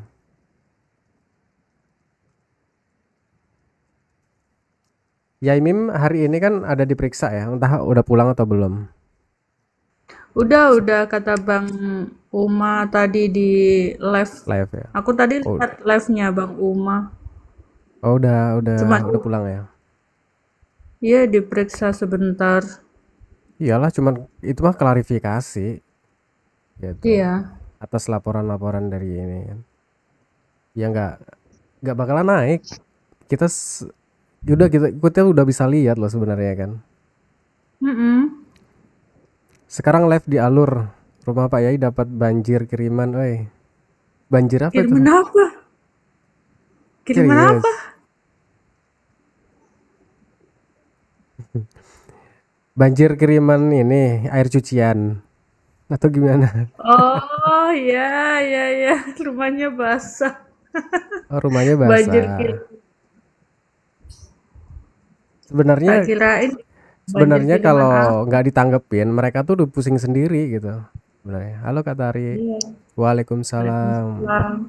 Yaimim hari ini kan ada diperiksa ya, entah udah pulang atau belum. Udah kata Bang Uma tadi di live. Live ya. Aku tadi Oh, lihat live-nya Bang Uma. oh Cuma udah pulang ya. iya diperiksa sebentar. Iyalah, cuman itu mah klarifikasi gitu Iya. atas laporan-laporan dari ini kan. Ya nggak bakalan naik. Kita s- kita udah bisa lihat loh sebenarnya kan. Mm-mm. Sekarang live di alur rumah Pak Yai dapat banjir kiriman, oi. Banjir apa itu? Kiriman apa? Kiriman apa? Serius. Banjir kiriman ini air cucian atau gimana? Oh, ya, ya, ya. Rumahnya basah. Oh, rumahnya Banjir basah. kirim. Tak Sebenarnya kirain banjir sebenarnya kiriman apa. kalau nggak ditanggepin, mereka tuh udah pusing sendiri gitu. Sebenarnya. Halo Kak Tari. Iya. Waalaikumsalam. Waalaikumsalam.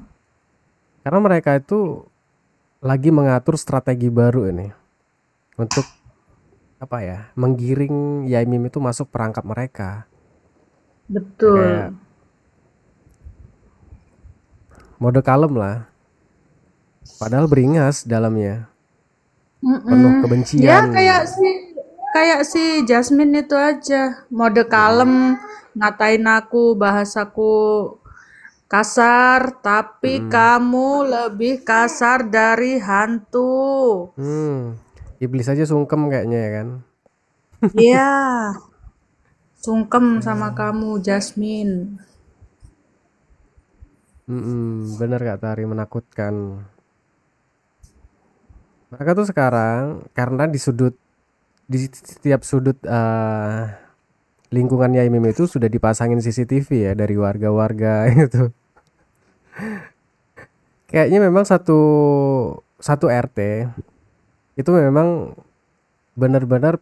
Karena mereka itu lagi mengatur strategi baru ini untuk apa ya? Menggiring Yaimim itu masuk perangkap mereka. Ya, kayak Betul. mode kalem lah. Padahal beringas dalamnya. Penuh Mm-mm. Ya kebencian. kayak si Jasmine itu aja, mode kalem, ngatain aku, bahasaku kasar, tapi Mm-mm. kamu lebih kasar dari hantu. Hmm. Iblis aja sungkem kayaknya ya kan. Iya, sungkem sama kamu, Jasmine. Bener Kak Tari, menakutkan. Mereka tuh sekarang karena di setiap sudut lingkungan Yaimim itu sudah dipasangin CCTV ya dari warga-warga itu. Kayaknya memang satu satu RT itu memang benar-benar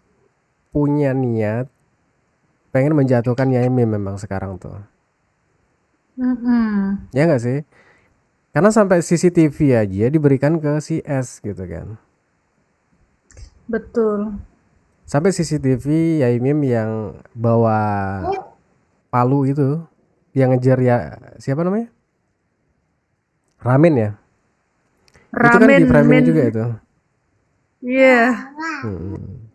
punya niat pengen menjatuhkan Yaimim memang sekarang tuh. Mm-mm. Ya nggak sih? Karena sampai CCTV aja diberikan ke si S gitu kan. Betul. Sampai CCTV Yaimim yang bawa palu itu yang ngejar ya siapa namanya? Ramen ya. Itu kan di Ramen, framing men. juga itu. Iya. Hmm.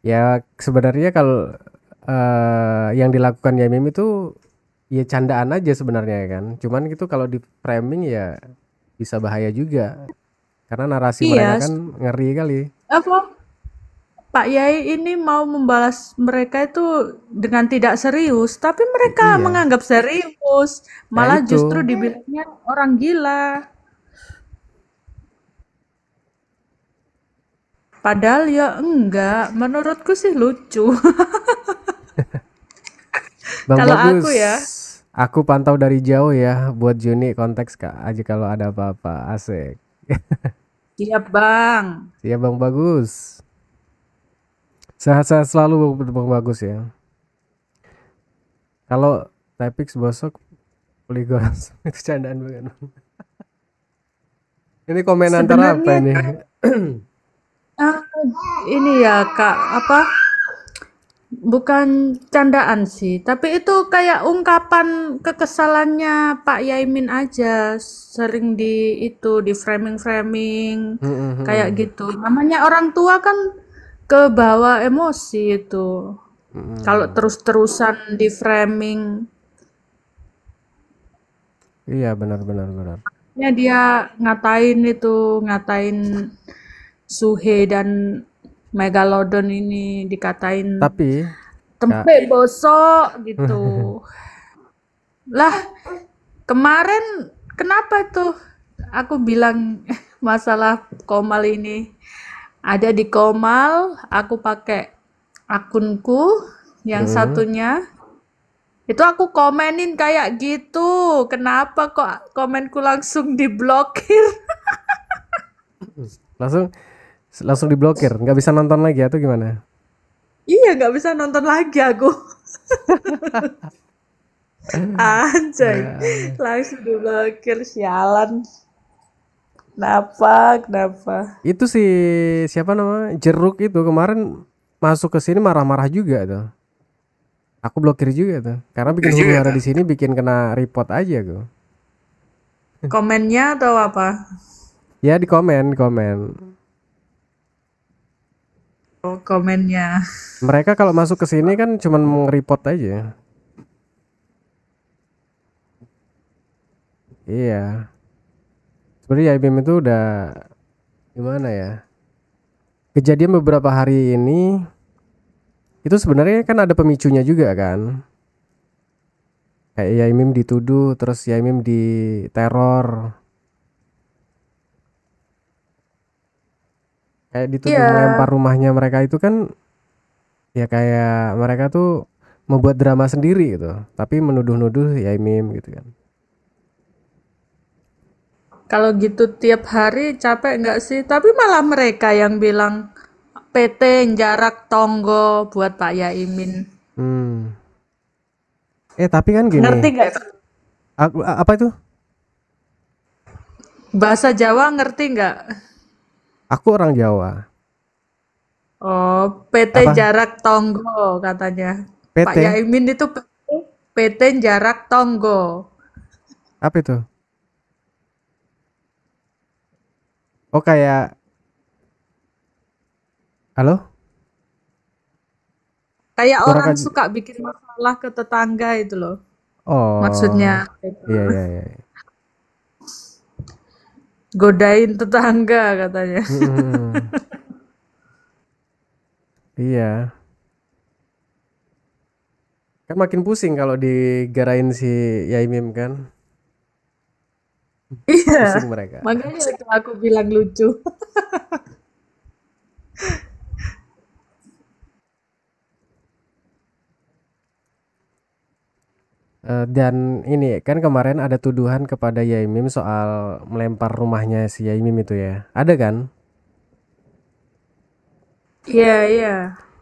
Ya sebenarnya kalau yang dilakukan Yaimim itu ya candaan aja sebenarnya ya kan. Cuman itu kalau di framing ya bisa bahaya juga. Karena narasi mereka Iya. kan ngeri kali. Apa? Pak Yai ini mau membalas mereka itu dengan tidak serius, tapi mereka Iya. menganggap serius. Nah Malah itu. justru dibilangnya orang gila. Padahal ya enggak, menurutku sih lucu. Bang Kalau aku Bagus. ya, Aku pantau dari jauh ya buat Juni konteks Kak aja kalau ada apa-apa. Asik. siap bang. Siap Bang Bagus. Sehat-sehat selalu Bang Bagus ya. Kalau Typix bosok Polygon itu candaan banget. Ini komen antara apa Sebenarnya ini? ah, ini ya kak, apa? Bukan candaan sih, tapi itu kayak ungkapan kekesalannya Pak Yaimin aja, sering di itu di framing-framing kayak gitu. Namanya orang tua kan ke bawah emosi itu. Kalau terus-terusan di framing, Iya benar-benar benar. ya dia ngatain itu, ngatain Suhe dan Megalodon ini dikatain Tapi Kak, tempe bosok gitu. Lah, kemarin kenapa tuh aku bilang masalah Komal ini ada di Komal, aku pakai akunku yang mm, satunya itu aku komenin kayak gitu. Kenapa kok komenku langsung diblokir? langsung langsung diblokir, nggak bisa nonton lagi atau gimana? Iya, nggak bisa nonton lagi aku. Anjay, Ya, langsung diblokir sialan. Kenapa? Kenapa? itu sih siapa nama Jeruk itu kemarin masuk ke sini marah-marah juga tuh. Aku blokir juga tuh, karena bikin huru hara di sini bikin kena report aja gue. Komennya atau apa? Ya di komen komen. Oh, komennya. Mereka kalau masuk ke sini kan cuman nge-report aja. Iya. Sebenarnya IBM itu udah gimana ya? Kejadian beberapa hari ini itu sebenarnya kan ada pemicunya juga kan. Kayak Yaimim dituduh, terus Yaimim diteror. Kayak dituduh Iya, melempar rumahnya mereka itu kan ya kayak mereka tuh membuat drama sendiri gitu. Tapi menuduh-nuduh Yaimim gitu kan. kalau gitu tiap hari capek nggak sih? Tapi malah mereka yang bilang PT jarak tonggo buat Pak Yaimin. Hmm. Tapi kan gini. Ngerti nggak? Apa itu? Bahasa Jawa ngerti nggak? Aku orang Jawa. Oh, PT Apa? jarak tonggo katanya. Pak PT? Yaimin itu PT jarak tonggo. Apa itu? Oh kayak halo? Kayak Suara orang Kak. suka bikin masalah ke tetangga itu loh. Oh. Maksudnya Iya iya iya. godain tetangga katanya. Mm-mm. Iya. Kan makin pusing kalau digarain si Yaimim kan. Iya, Pusing mereka. makanya itu aku bilang lucu. Dan ini kan kemarin ada tuduhan kepada Yaimim soal melempar rumahnya si Yaimim itu ya. Ada kan? Iya, iya.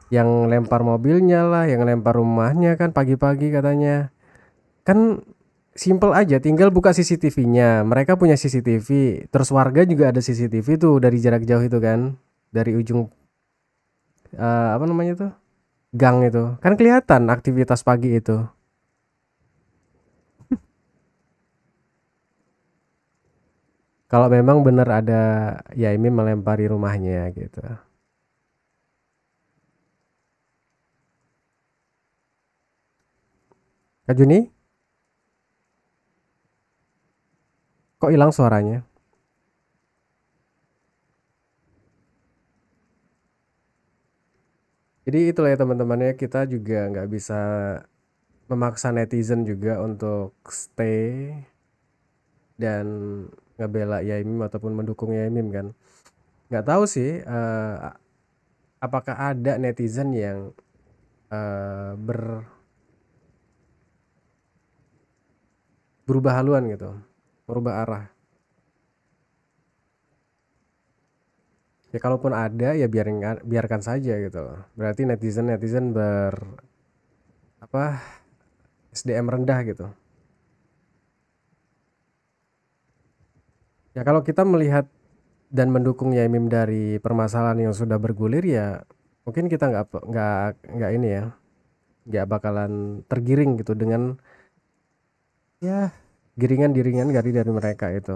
Yang lempar mobilnya lah, yang lempar rumahnya kan pagi-pagi katanya. Kan simple aja, tinggal buka CCTV-nya. Mereka punya CCTV, terus warga juga ada CCTV tuh dari jarak jauh itu kan, dari ujung apa namanya tuh, gang itu, kan kelihatan aktivitas pagi itu. Kalau memang benar ada Yaimim melempari rumahnya gitu. Kak Juni, kok hilang suaranya? Jadi itulah ya teman-temannya, kita juga nggak bisa memaksa netizen juga untuk stay dan ngebela Yaimim ataupun mendukung Yaimim kan. Nggak tahu sih apakah ada netizen yang berubah haluan gitu, berubah arah. Ya kalaupun ada ya biarkan saja gitu loh. Berarti netizen apa SDM rendah gitu. Ya kalau kita melihat dan mendukung Yaimim dari permasalahan yang sudah bergulir ya mungkin kita nggak ini ya, nggak bakalan tergiring gitu dengan ya giringan-giringan dari mereka itu.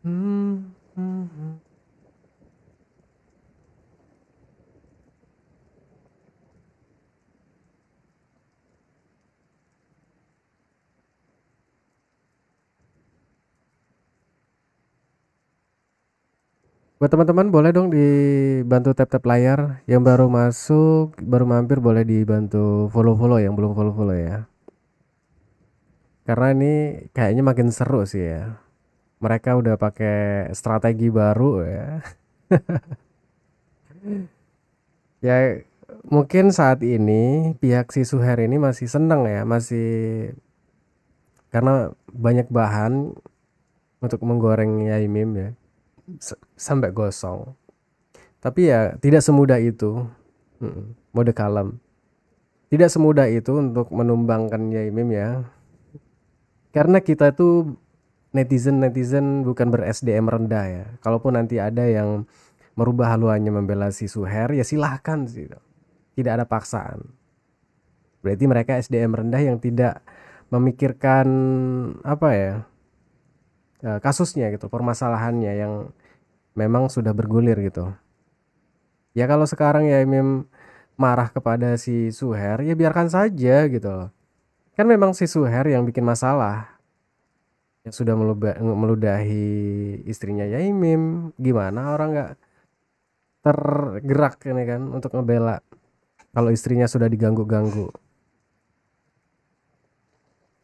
Hmm, hmm, hmm. Buat teman-teman boleh dong dibantu tap-tap layar. Yang baru masuk, baru mampir boleh dibantu follow-follow yang belum follow-follow ya. Karena ini kayaknya makin seru sih ya. Mereka udah pakai strategi baru ya. Ya mungkin saat ini pihak si Suher ini masih seneng ya, masih karena banyak bahan untuk menggoreng Yaimim ya. Sampai gosong. Tapi ya tidak semudah itu. Mode kalem. Tidak semudah itu untuk menumbangkan Yaimim ya. Karena kita tuh netizen bukan ber-SDM rendah ya. Kalaupun nanti ada yang merubah haluannya membela si Suher ya silahkan sih. Tidak ada paksaan. Berarti mereka SDM rendah yang tidak memikirkan apa ya kasusnya gitu, permasalahannya yang memang sudah bergulir gitu. Ya kalau sekarang ya Mim marah kepada si Suher ya biarkan saja gitu loh. Kan memang si Suher yang bikin masalah, yang sudah meludahi istrinya Yaimim. Gimana orang nggak tergerak ini kan untuk ngebela kalau istrinya sudah diganggu-ganggu.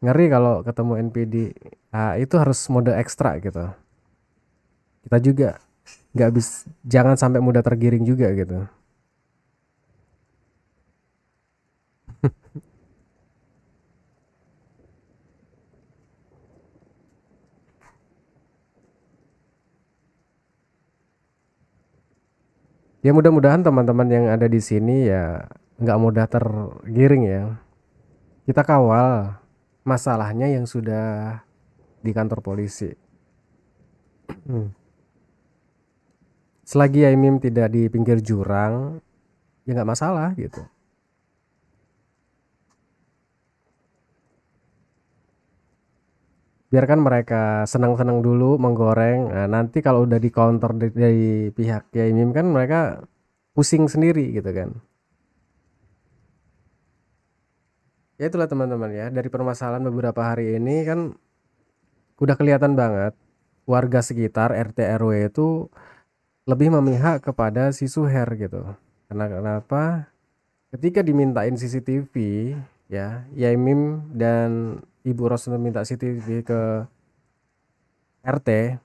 Ngeri kalau ketemu NPD. Ah, itu harus mode ekstra gitu. Kita juga nggak bisa, jangan sampai mudah tergiring juga gitu. Ya mudah-mudahan teman-teman yang ada di sini ya nggak mudah tergiring ya. Kita kawal masalahnya yang sudah di kantor polisi. Hmm. Selagi Yaimim tidak di pinggir jurang, ya nggak masalah gitu. Biarkan mereka senang-senang dulu menggoreng. Nah, nanti kalau udah di counter dari pihak Yaimim kan mereka pusing sendiri gitu kan. Ya itulah teman-teman ya, dari permasalahan beberapa hari ini kan udah kelihatan banget warga sekitar RT RW itu lebih memihak kepada si Suher gitu. Karena kenapa? Ketika dimintain CCTV ya, Yaimim dan Ibu Rosno minta CCTV ke RT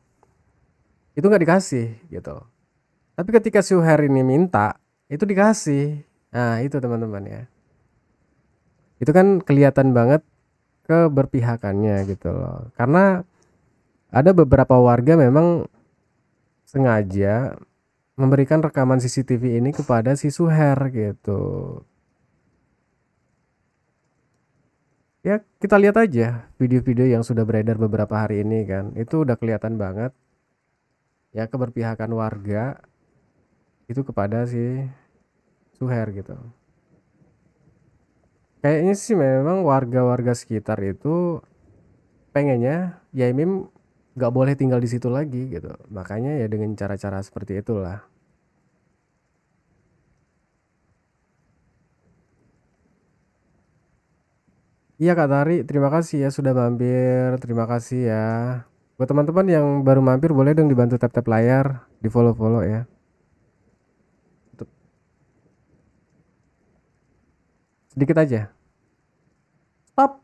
itu nggak dikasih gitu. Tapi ketika Suher ini minta itu dikasih. Nah itu teman-teman ya. Itu kan kelihatan banget keberpihakannya gitu loh. Karena ada beberapa warga memang sengaja memberikan rekaman CCTV ini kepada si Suher gitu. Ya kita lihat aja video-video yang sudah beredar beberapa hari ini kan. Itu udah kelihatan banget ya keberpihakan warga itu kepada si Suher gitu. Kayaknya sih memang warga-warga sekitar itu pengennya Yaimim nggak boleh tinggal di situ lagi gitu. Makanya ya dengan cara-cara seperti itulah. Iya Kak Tari, terima kasih ya sudah mampir. Terima kasih ya. Buat teman-teman yang baru mampir boleh dong dibantu tap-tap layar, di follow-follow ya. Sedikit aja. Stop.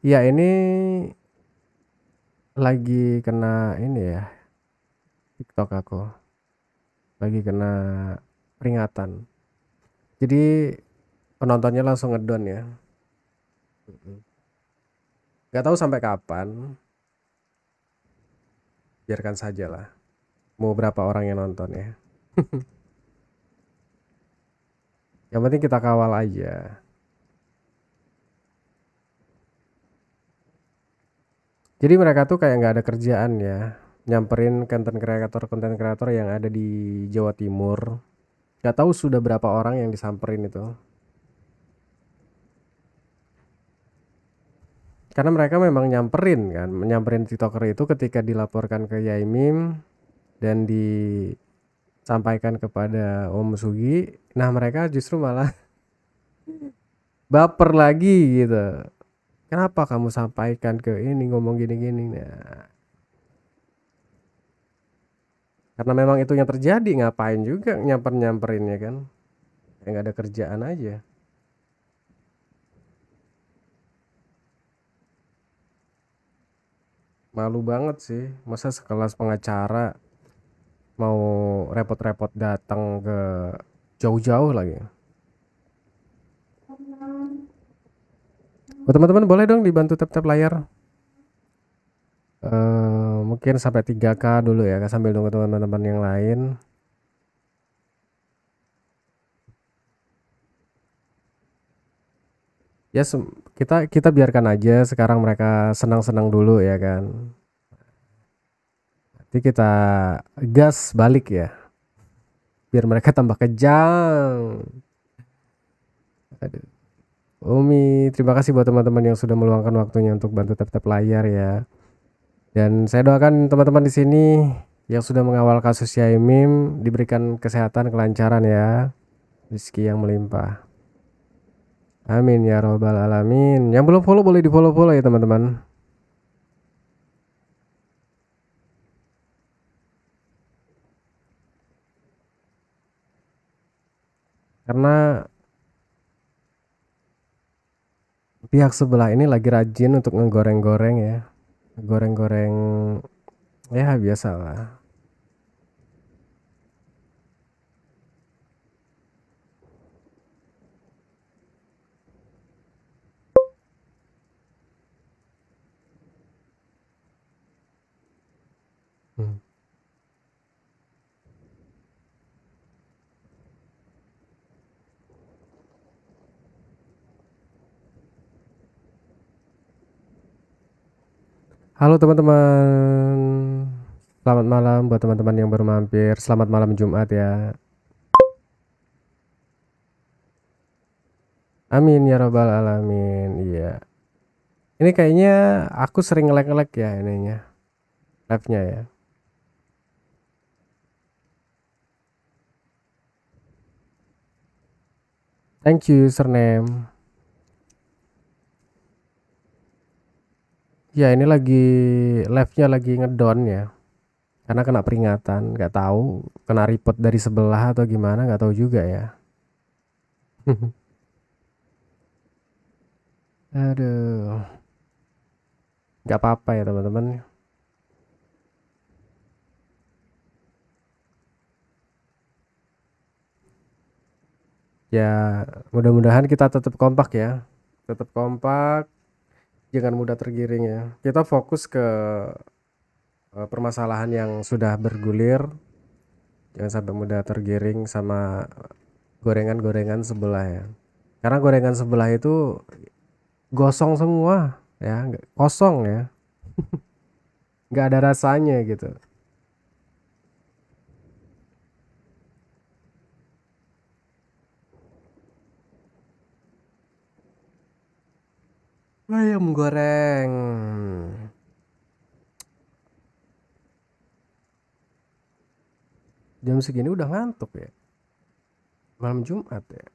Ya ini lagi kena ini ya, TikTok aku. Lagi kena peringatan. Jadi penontonnya langsung ngedon ya. Gak tahu sampai kapan. Biarkan saja lah. Mau berapa orang yang nonton ya. Yang penting kita kawal aja. Jadi mereka tuh kayak nggak ada kerjaan ya. Nyamperin konten kreator yang ada di Jawa Timur. Gak tahu sudah berapa orang yang disamperin itu. Karena mereka memang nyamperin kan. Nyamperin TikToker itu ketika dilaporkan ke Yaimim. Dan disampaikan kepada Om Sugi. Nah mereka justru malah baper lagi gitu. Kenapa kamu sampaikan ke ini ngomong gini-gini? Nah, karena memang itu yang terjadi, ngapain juga nyamperin ya kan? Kayak nggak ada kerjaan aja. Malu banget sih, masa sekelas pengacara mau repot-repot datang ke jauh-jauh lagi. Buat teman-teman boleh dong dibantu tap-tap layar. Mungkin sampai 3K dulu ya, sambil nunggu teman-teman yang lain. Ya kita biarkan aja sekarang mereka senang-senang dulu ya kan. Nanti kita gas balik ya. Biar mereka tambah kejam. Aduh. Umi, terima kasih buat teman-teman yang sudah meluangkan waktunya untuk bantu tap-tap layar ya. Dan saya doakan teman-teman di sini yang sudah mengawal kasus Yaimim diberikan kesehatan, kelancaran ya. Rezeki yang melimpah. Amin ya robbal alamin. Yang belum follow boleh di follow ya teman-teman. Karena pihak sebelah ini lagi rajin untuk ngegoreng-goreng ya. Goreng-goreng ya biasalah. Hmm. Halo teman-teman. Selamat malam buat teman-teman yang baru mampir. Selamat malam Jumat ya. Amin ya robbal alamin. Iya. Ini kayaknya aku sering nge-lag ya ininya. Live-nya ya. Thank you username. Ya ini lagi live-nya lagi ngedon ya. Karena kena peringatan, nggak tahu kena report dari sebelah atau gimana, nggak tahu juga ya. Aduh, nggak apa-apa ya teman-teman. Ya, mudah-mudahan kita tetap kompak ya. Tetap kompak, jangan mudah tergiring ya. Kita fokus ke permasalahan yang sudah bergulir. Jangan sampai mudah tergiring sama gorengan-gorengan sebelah ya. Karena gorengan sebelah itu gosong semua ya, kosong ya. Nggak ada rasanya gitu. Ayam goreng. Jam segini udah ngantuk ya. Malam Jumat ya.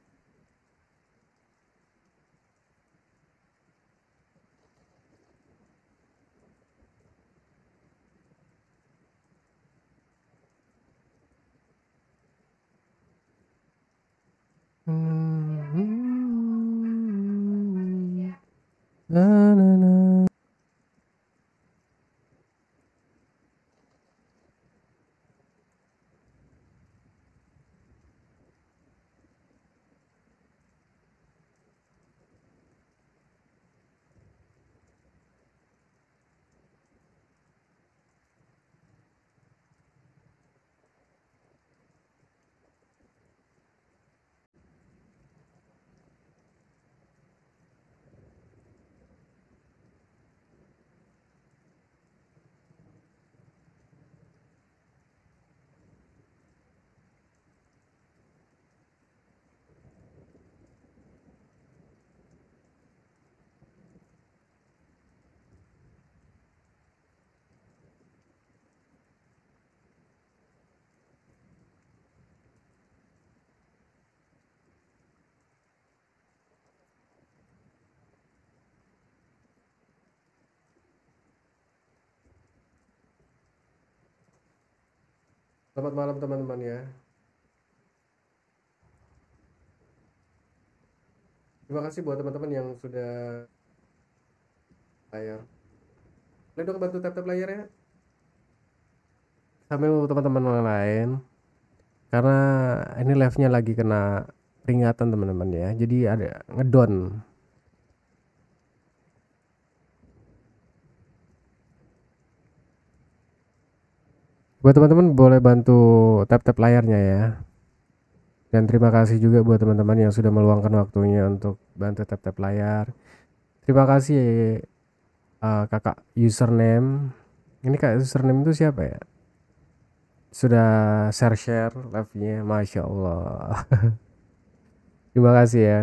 Na, na, na. Selamat malam teman-teman ya. Terima kasih buat teman-teman yang sudah layar. Boleh dong bantu tap-tap layar ya. Sambil teman-teman yang lain. Karena ini live-nya lagi kena peringatan teman-teman ya. Jadi ada ngedon. Buat teman-teman boleh bantu tap-tap layarnya ya. Dan terima kasih juga buat teman-teman yang sudah meluangkan waktunya untuk bantu tap-tap layar. Terima kasih kakak username. Ini kak username itu siapa ya? Sudah share live-nya, Masya Allah. Terima kasih ya.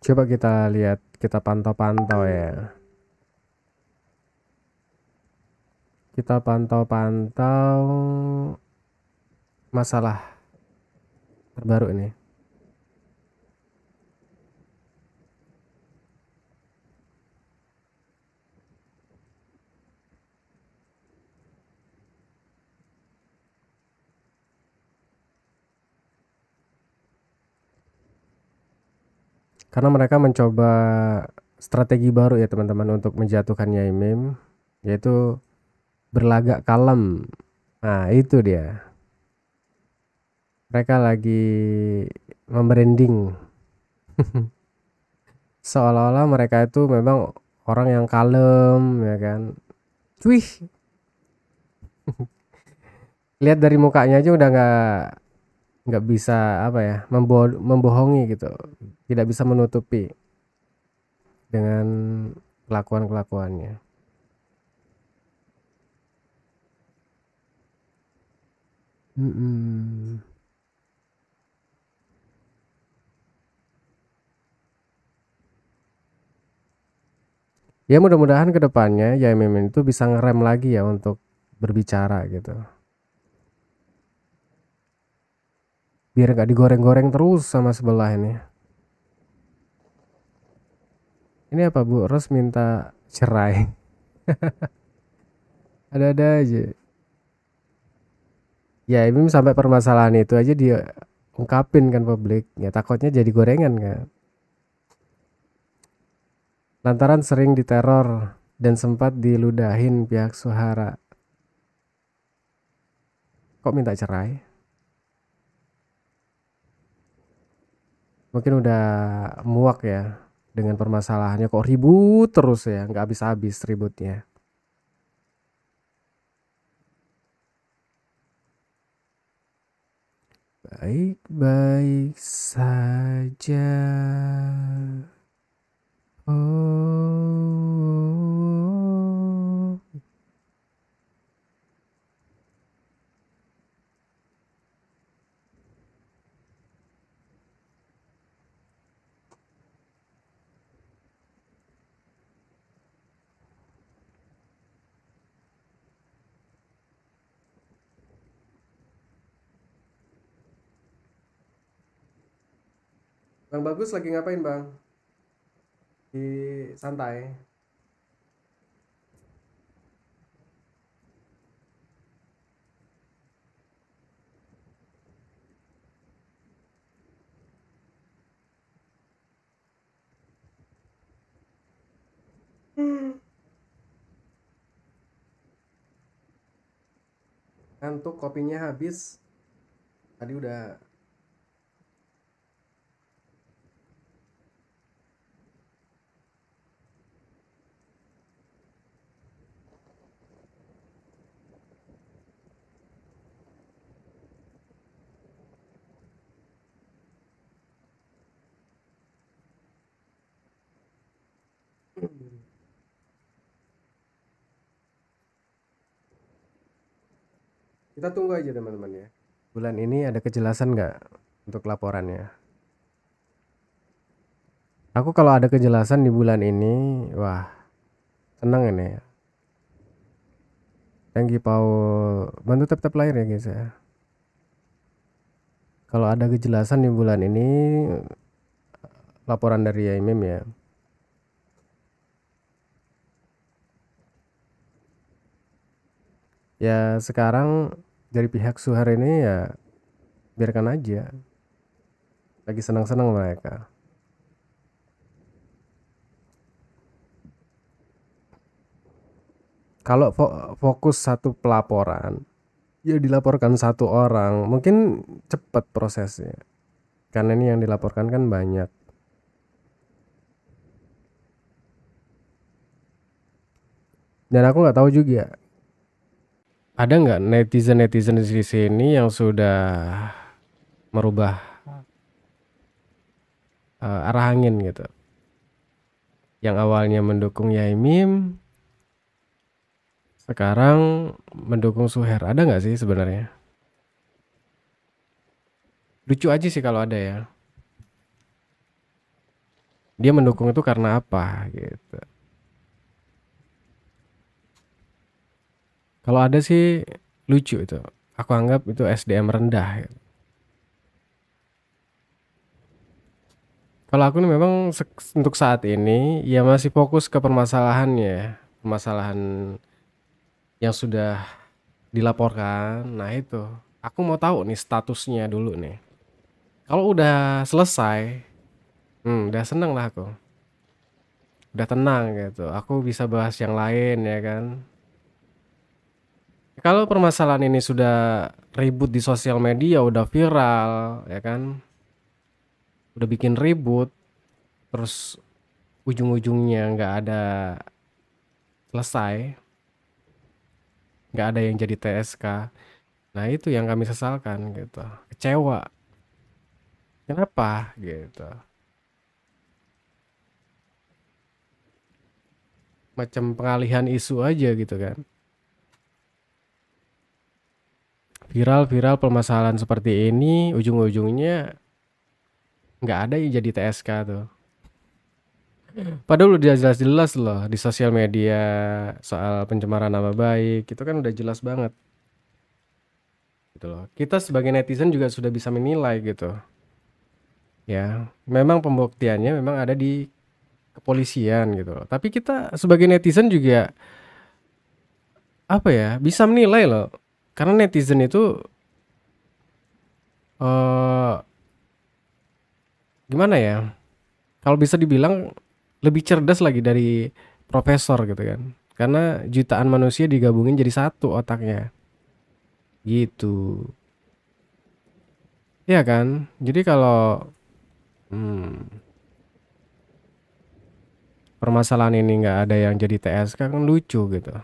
Coba kita lihat, kita pantau-pantau ya. Kita pantau-pantau masalah terbaru ini. Karena mereka mencoba strategi baru ya teman-teman untuk menjatuhkan Yai Mim, yaitu berlagak kalem. Nah itu dia. Mereka lagi membranding seolah-olah mereka itu memang orang yang kalem ya kan. Cuih, lihat dari mukanya aja udah nggak bisa apa ya, membohongi gitu, tidak bisa menutupi dengan kelakuan-kelakuannya. Mm-mm. Ya mudah-mudahan kedepannya ya Mimin itu bisa ngerem lagi ya untuk berbicara gitu, biar nggak digoreng-goreng terus sama sebelah ini. Ini apa Bu Ros minta cerai? Ada-ada aja. Ya Mim sampai permasalahan itu aja dia ungkapin kan publik, ya takutnya jadi gorengan kan. Lantaran sering diteror dan sempat diludahin pihak Suhara. Kok minta cerai? Mungkin udah muak ya dengan permasalahannya, kok ribut terus ya, nggak habis-habis ributnya. Baik-baik saja. Oh. Bang Bagus lagi ngapain bang? Di santai. Ngantuk, kopinya habis. Tadi udah. Kita tunggu aja teman-teman ya. Bulan ini ada kejelasan nggak untuk laporannya? Aku kalau ada kejelasan di bulan ini, wah seneng ini ya. Thank you Paul. Bantu tap-tap layar ya guys ya. Kalau ada kejelasan di bulan ini, laporan dari Yaimim ya. Ya sekarang dari pihak Suhar ini ya biarkan aja. Lagi senang-senang mereka. Kalau fokus satu pelaporan, ya dilaporkan satu orang, mungkin cepat prosesnya. Karena ini yang dilaporkan kan banyak. Dan aku nggak tahu juga, ada nggak netizen di sini yang sudah merubah arah angin gitu. Yang awalnya mendukung Yaimim, sekarang mendukung Suher. Ada nggak sih sebenarnya? Lucu aja sih kalau ada ya. Dia mendukung itu karena apa gitu. Kalau ada sih lucu itu. Aku anggap itu SDM rendah gitu. Kalau aku nih memang untuk saat ini ya masih fokus ke permasalahannya. Permasalahan yang sudah dilaporkan. Nah itu. Aku mau tahu nih statusnya dulu nih. Kalau udah selesai, udah seneng lah aku. Udah tenang gitu. Aku bisa bahas yang lain ya kan. Kalau permasalahan ini sudah ribut di sosial media, udah viral ya kan. Udah bikin ribut, terus ujung-ujungnya nggak ada selesai, nggak ada yang jadi TSK. Nah itu yang kami sesalkan gitu. Kecewa. Kenapa gitu. Macam pengalihan isu aja gitu kan. Viral-viral permasalahan seperti ini, ujung-ujungnya nggak ada yang jadi TSK tuh. Padahal udah jelas-jelas loh di sosial media soal pencemaran nama baik, itu kan udah jelas banget. Gitu loh. Kita sebagai netizen juga sudah bisa menilai gitu. Ya, memang pembuktiannya memang ada di kepolisian gitu loh. Tapi kita sebagai netizen juga apa ya, bisa menilai loh. Karena netizen itu eh gimana ya? Kalau bisa dibilang lebih cerdas lagi dari profesor gitu kan. Karena jutaan manusia digabungin jadi satu otaknya. Gitu. Iya kan? Jadi kalau hmm, permasalahan ini nggak ada yang jadi TSK kan lucu gitu.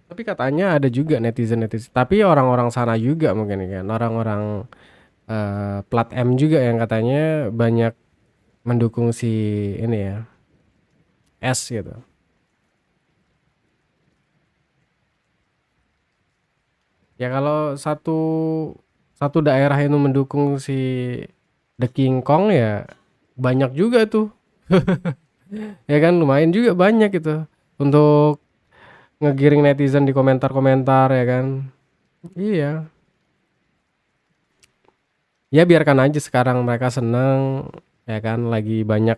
Tapi katanya ada juga netizen-netizen. Tapi orang-orang sana juga mungkin kan. Orang-orang plat M juga yang katanya banyak mendukung si ini ya, S gitu. Ya kalau satu satu daerah itu mendukung si The King Kong ya banyak juga tuh. Ya kan lumayan juga banyak itu untuk ngegiring netizen di komentar-komentar ya kan. Iya. Ya biarkan aja sekarang mereka seneng ya kan lagi banyak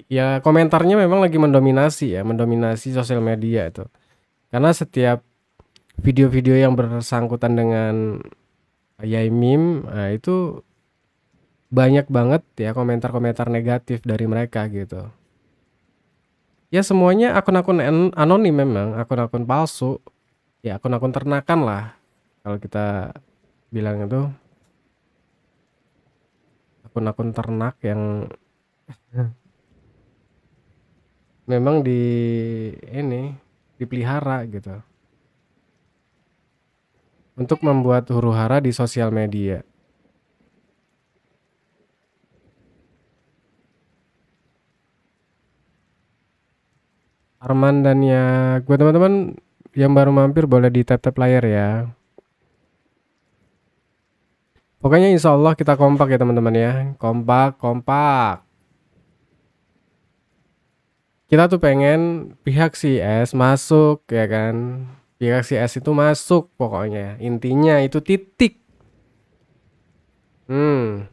ya komentarnya memang lagi mendominasi ya, mendominasi sosial media itu. Karena setiap video-video yang bersangkutan dengan Yai Mim, nah itu banyak banget ya komentar-komentar negatif dari mereka gitu. Ya semuanya akun-akun anonim memang, akun-akun palsu, ya akun-akun ternakan lah kalau kita bilang itu akun-akun ternak yang memang ini dipelihara gitu untuk membuat huru-hara di sosial media. Arman dan ya buat teman-teman yang baru mampir boleh di tap-tap layar ya. Pokoknya insya Allah kita kompak ya teman-teman ya. Kompak, kompak. Kita tuh pengen pihak si S masuk ya kan. Pihak si S itu masuk pokoknya. Intinya itu titik. Hmm.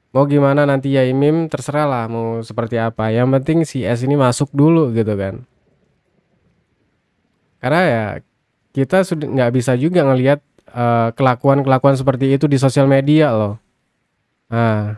Mau gimana nanti ya Imim terserah lah mau seperti apa. Yang penting si S ini masuk dulu gitu kan. Karena ya kita sudah nggak bisa juga ngelihat kelakuan-kelakuan seperti itu di sosial media loh. Nah,